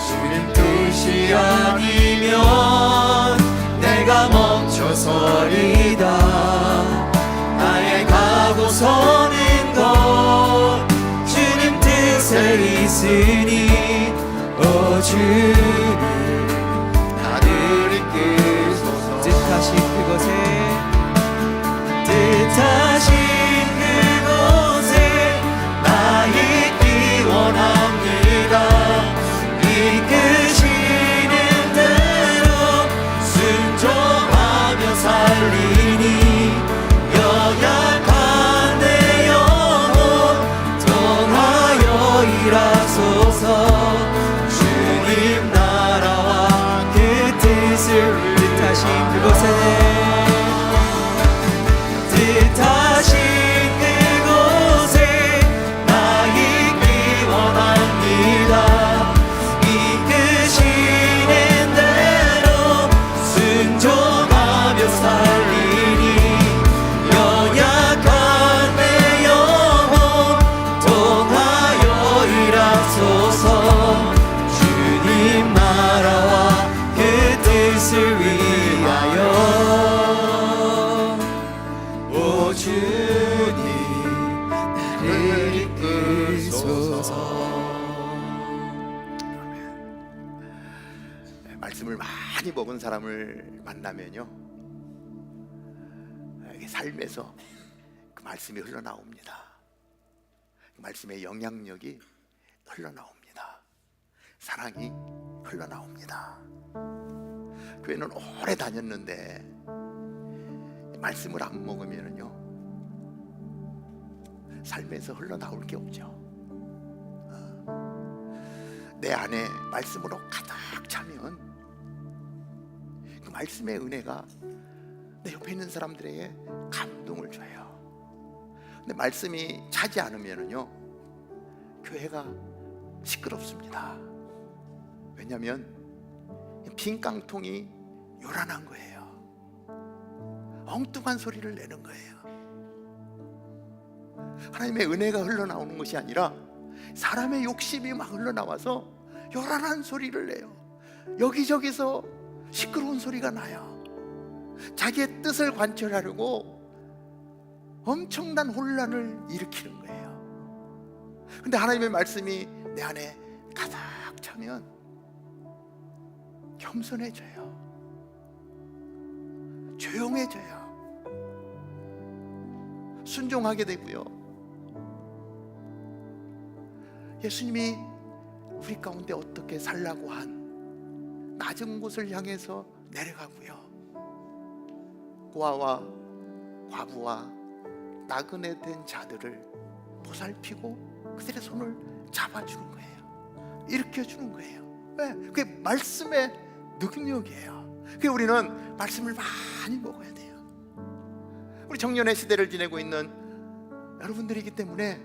Speaker 3: 주님 뜻이 아니면 내가 멈춰서리다.
Speaker 2: 나의 가고 서는 것 주님 뜻에 있으니 오 주님
Speaker 3: 나를 이끌소서.
Speaker 2: 뜻하신 그곳에 뜻하신 그곳에 나 있기 원합니다. 이끄시는 대로 순종하며 살리니 연약한 내 영혼 통하여 일하소서. 주님 나라와 그 뜻을 뜻하신 그곳에 뜻하신 그곳에 나 있기 원합니다. 이끄시는 대로 순종하며 살리니 연약한 내 영혼 통하여 일하소서. 주님 나라와 그 뜻을 위하여 오 주님 나를 이끌소서.
Speaker 3: 말씀을 많이 먹은 사람을 만나면요, 이게 삶에서 그 말씀이 흘러나옵니다. 그 말씀의 영향력이 흘러나옵니다. 사랑이 흘러나옵니다. 교회는 오래 다녔는데 말씀을 안 먹으면요 삶에서 흘러나올 게 없죠. 내 안에 말씀으로 가득 차면 그 말씀의 은혜가 내 옆에 있는 사람들에게 감동을 줘요. 근데 말씀이 차지 않으면요 교회가 시끄럽습니다. 왜냐하면 빈 깡통이 요란한 거예요. 엉뚱한 소리를 내는 거예요. 하나님의 은혜가 흘러나오는 것이 아니라 사람의 욕심이 막 흘러나와서 요란한 소리를 내요. 여기저기서 시끄러운 소리가 나요. 자기의 뜻을 관철하려고 엄청난 혼란을 일으키는 거예요. 근데 하나님의 말씀이 내 안에 가득 차면 겸손해져요. 조용해져요. 순종하게 되고요. 예수님이 우리 가운데 어떻게 살라고 한 낮은 곳을 향해서 내려가고요. 고아와 과부와 나그네 된 자들을 보살피고 그들의 손을 잡아주는 거예요. 일으켜주는 거예요. 왜? 그게 말씀의 능력이에요. 그게 우리는 말씀을 많이 먹어야 돼요. 우리 청년의 시대를 지내고 있는 여러분들이기 때문에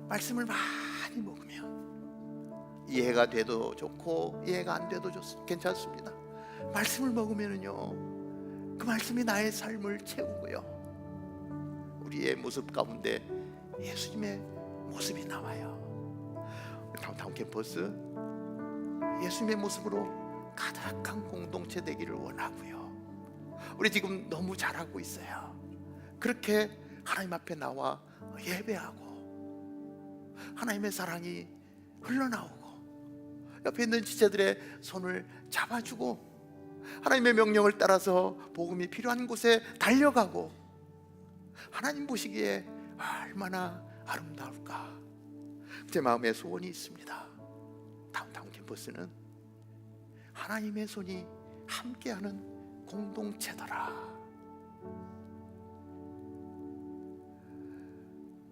Speaker 3: 말씀을 많이 먹으면 이해가 돼도 좋고 이해가 안 돼도 괜찮습니다. 말씀을 먹으면요 그 말씀이 나의 삶을 채우고요 우리의 모습 가운데 예수님의 모습이 나와요. 다운타운 캠퍼스 예수님의 모습으로 가득한 공동체 되기를 원하고요. 우리 지금 너무 잘하고 있어요. 그렇게 하나님 앞에 나와 예배하고 하나님의 사랑이 흘러나오고 옆에 있는 지체들의 손을 잡아주고 하나님의 명령을 따라서 복음이 필요한 곳에 달려가고 하나님 보시기에 얼마나 아름다울까? 제 마음에 소원이 있습니다. 다운타운 캠퍼스는 하나님의 손이 함께하는 공동체더라.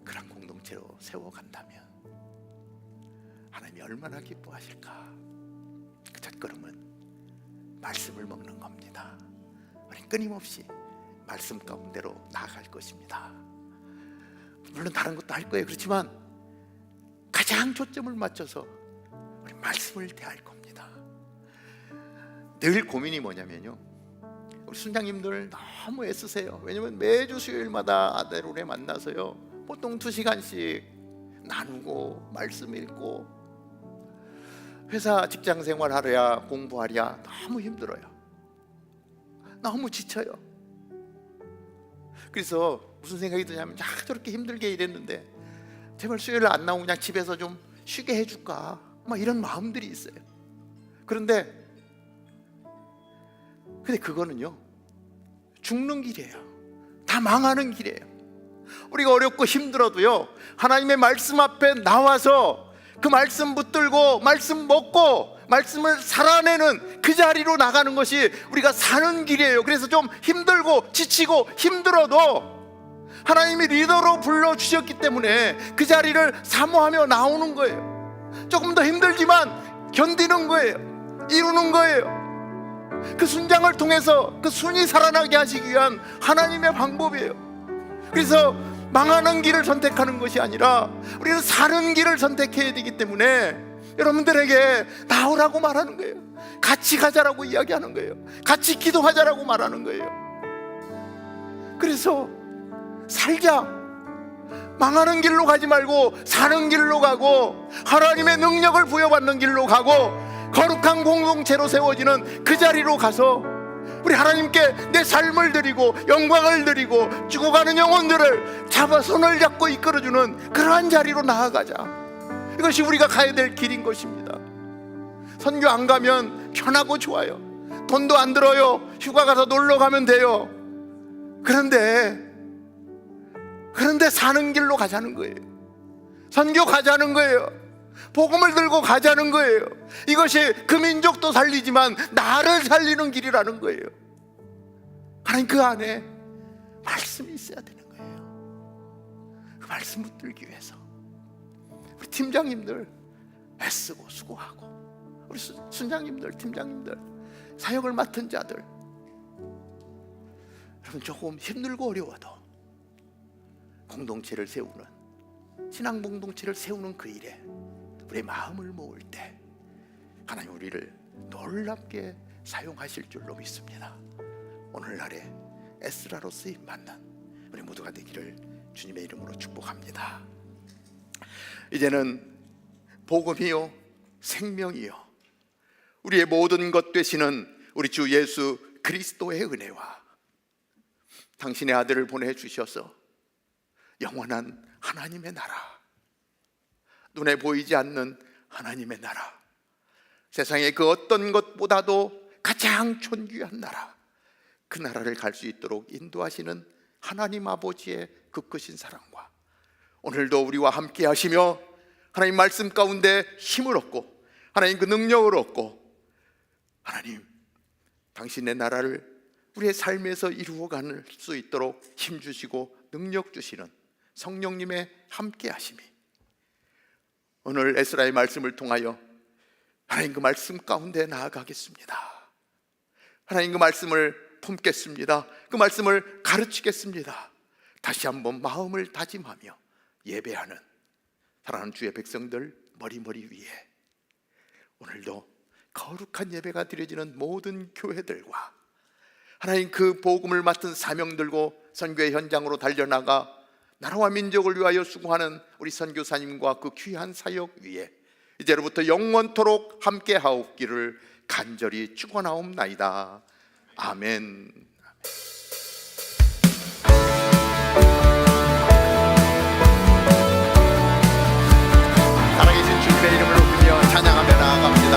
Speaker 3: 그런 공동체로 세워간다면 하나님이 얼마나 기뻐하실까? 그 첫걸음은 말씀을 먹는 겁니다. 우리 끊임없이 말씀 가운데로 나아갈 것입니다. 물론 다른 것도 할 거예요. 그렇지만 가장 초점을 맞춰서 우리 말씀을 대할 겁니다. 늘 고민이 뭐냐면요, 우리 순장님들 너무 애쓰세요. 왜냐면 매주 수요일마다 아데론에 만나서요, 보통 2시간씩 나누고 말씀 읽고 회사 직장 생활하랴 공부하랴 너무 힘들어요. 너무 지쳐요. 그래서 무슨 생각이 드냐면, 저렇게 힘들게 일했는데 제발 수요일 안 나오고 그냥 집에서 좀 쉬게 해줄까, 막 이런 마음들이 있어요. 그런데 그거는요 죽는 길이에요. 다 망하는 길이에요. 우리가 어렵고 힘들어도요, 하나님의 말씀 앞에 나와서 그 말씀 붙들고 말씀 먹고 말씀을 살아내는 그 자리로 나가는 것이 우리가 사는 길이에요. 그래서 좀 힘들고 지치고 힘들어도 하나님이 리더로 불러주셨기 때문에 그 자리를 사모하며 나오는 거예요. 조금 더 힘들지만 견디는 거예요. 이루는 거예요. 그 순장을 통해서 그 순이 살아나게 하시기 위한 하나님의 방법이에요. 그래서 망하는 길을 선택하는 것이 아니라 우리는 사는 길을 선택해야 되기 때문에 여러분들에게 나오라고 말하는 거예요. 같이 가자라고 이야기하는 거예요. 같이 기도하자라고 말하는 거예요. 그래서 살자. 망하는 길로 가지 말고 사는 길로 가고 하나님의 능력을 부여받는 길로 가고 거룩한 공동체로 세워지는 그 자리로 가서 우리 하나님께 내 삶을 드리고 영광을 드리고 죽어가는 영혼들을 잡아 손을 잡고 이끌어주는 그러한 자리로 나아가자. 이것이 우리가 가야 될 길인 것입니다. 선교 안 가면 편하고 좋아요. 돈도 안 들어요. 휴가 가서 놀러 가면 돼요. 그런데 사는 길로 가자는 거예요. 선교 가자는 거예요. 복음을 들고 가자는 거예요. 이것이 그 민족도 살리지만 나를 살리는 길이라는 거예요. 하나님 그 안에 말씀이 있어야 되는 거예요. 그 말씀 붙들기 위해서 우리 팀장님들 애쓰고 수고하고, 우리 순장님들, 팀장님들, 사역을 맡은 자들, 여러분 조금 힘들고 어려워도 공동체를 세우는, 신앙 공동체를 세우는 그 일에 우리의 마음을 모을 때 하나님 우리를 놀랍게 사용하실 줄로 믿습니다. 오늘날에 에스라로 쓰임 받는 우리 모두가 되기를 주님의 이름으로 축복합니다. 이제는 복음이요 생명이요 우리의 모든 것 되시는 우리 주 예수 그리스도의 은혜와 당신의 아들을 보내주셔서 영원한 하나님의 나라, 눈에 보이지 않는 하나님의 나라, 세상의 그 어떤 것보다도 가장 존귀한 나라, 그 나라를 갈 수 있도록 인도하시는 하나님 아버지의 그 크신 사랑과 오늘도 우리와 함께 하시며 하나님 말씀 가운데 힘을 얻고 하나님 그 능력을 얻고 하나님 당신의 나라를 우리의 삶에서 이루어갈 수 있도록 힘주시고 능력 주시는 성령님의 함께 하심이 오늘 에스라의 말씀을 통하여 하나님 그 말씀 가운데 나아가겠습니다. 하나님 그 말씀을 품겠습니다. 그 말씀을 가르치겠습니다. 다시 한번 마음을 다짐하며 예배하는 사랑하는 주의 백성들 머리 위에 오늘도 거룩한 예배가 드려지는 모든 교회들과 하나님 그 복음을 맡은 사명 들고 선교의 현장으로 달려나가 나라와 민족을 위하여 수고하는 우리 선교사님과 그 귀한 사역 위에 이제로부터 영원토록 함께 하옵기를 간절히 축원하옵나이다. 아멘. 살아계신 주님의 이름을 높이며 찬양하며 나아갑니다.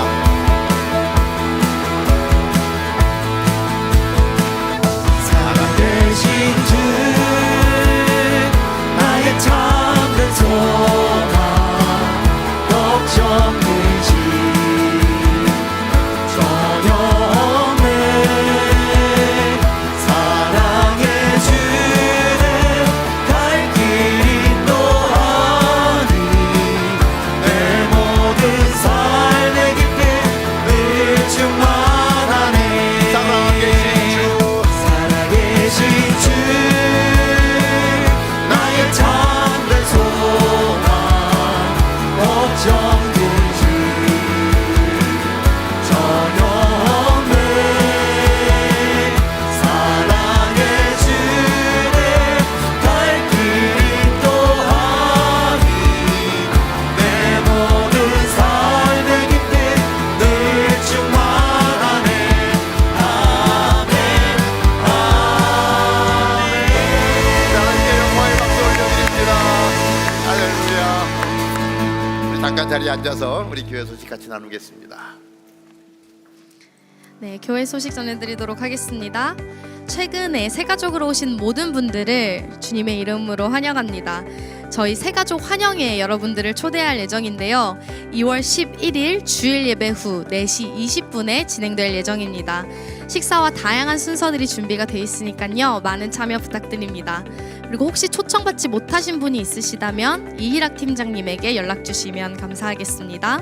Speaker 2: 살아계신 주 나의 참된
Speaker 3: 자리에 앉아서 우리 교회 소식 같이 나누겠습니다.
Speaker 4: 네, 교회 소식 전해드리도록 하겠습니다. 최근에 새가족으로 오신 모든 분들을 주님의 이름으로 환영합니다. 저희 새가족 환영회 여러분들을 초대할 예정인데요. 2월 11일 주일 예배 후 4시 20분에 진행될 예정입니다. 식사와 다양한 순서들이 준비가 돼 있으니까요. 많은 참여 부탁드립니다. 그리고 혹시 초청받지 못하신 분이 있으시다면 이희락 팀장님에게 연락 주시면 감사하겠습니다.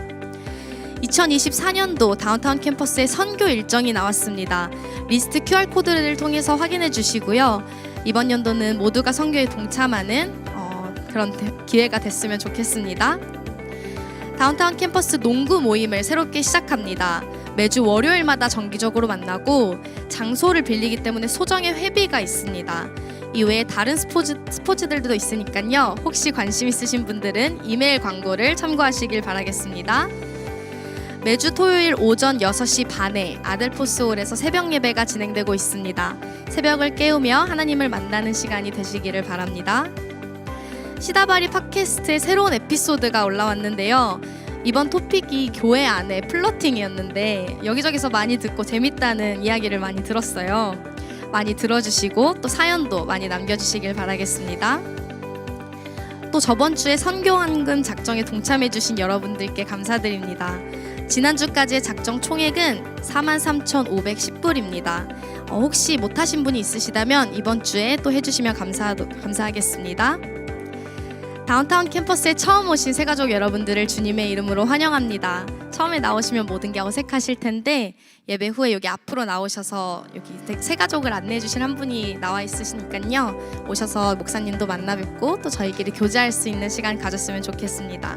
Speaker 4: 2024년도 다운타운 캠퍼스의 선교 일정이 나왔습니다. 리스트 QR코드를 통해서 확인해 주시고요. 이번 연도는 모두가 선교에 동참하는 그런 기회가 됐으면 좋겠습니다. 다운타운 캠퍼스 농구 모임을 새롭게 시작합니다. 매주 월요일마다 정기적으로 만나고 장소를 빌리기 때문에 소정의 회비가 있습니다. 이외에 다른 스포츠들도 있으니까요. 혹시 관심 있으신 분들은 이메일 광고를 참고하시길 바라겠습니다. 매주 토요일 오전 6시 반에 아델포스홀에서 새벽 예배가 진행되고 있습니다. 새벽을 깨우며 하나님을 만나는 시간이 되시기를 바랍니다. 시다바리 팟캐스트의 새로운 에피소드가 올라왔는데요. 이번 토픽이 교회 안에 플러팅이었는데 여기저기서 많이 듣고 재밌다는 이야기를 많이 들었어요. 많이 들어주시고 또 사연도 많이 남겨주시길 바라겠습니다. 또 저번 주에 선교헌금 작정에 동참해주신 여러분들께 감사드립니다. 지난주까지의 작정 총액은 43,510불입니다. 혹시 못하신 분이 있으시다면 이번 주에 또 해주시면 감사하겠습니다. 다운타운 캠퍼스에 처음 오신 새가족 여러분들을 주님의 이름으로 환영합니다. 처음에 나오시면 모든 게 어색하실 텐데 예배 후에 여기 앞으로 나오셔서 여기 새가족을 안내해 주실 한 분이 나와 있으시니까요. 오셔서 목사님도 만나 뵙고 또 저희끼리 교제할 수 있는 시간 가졌으면 좋겠습니다.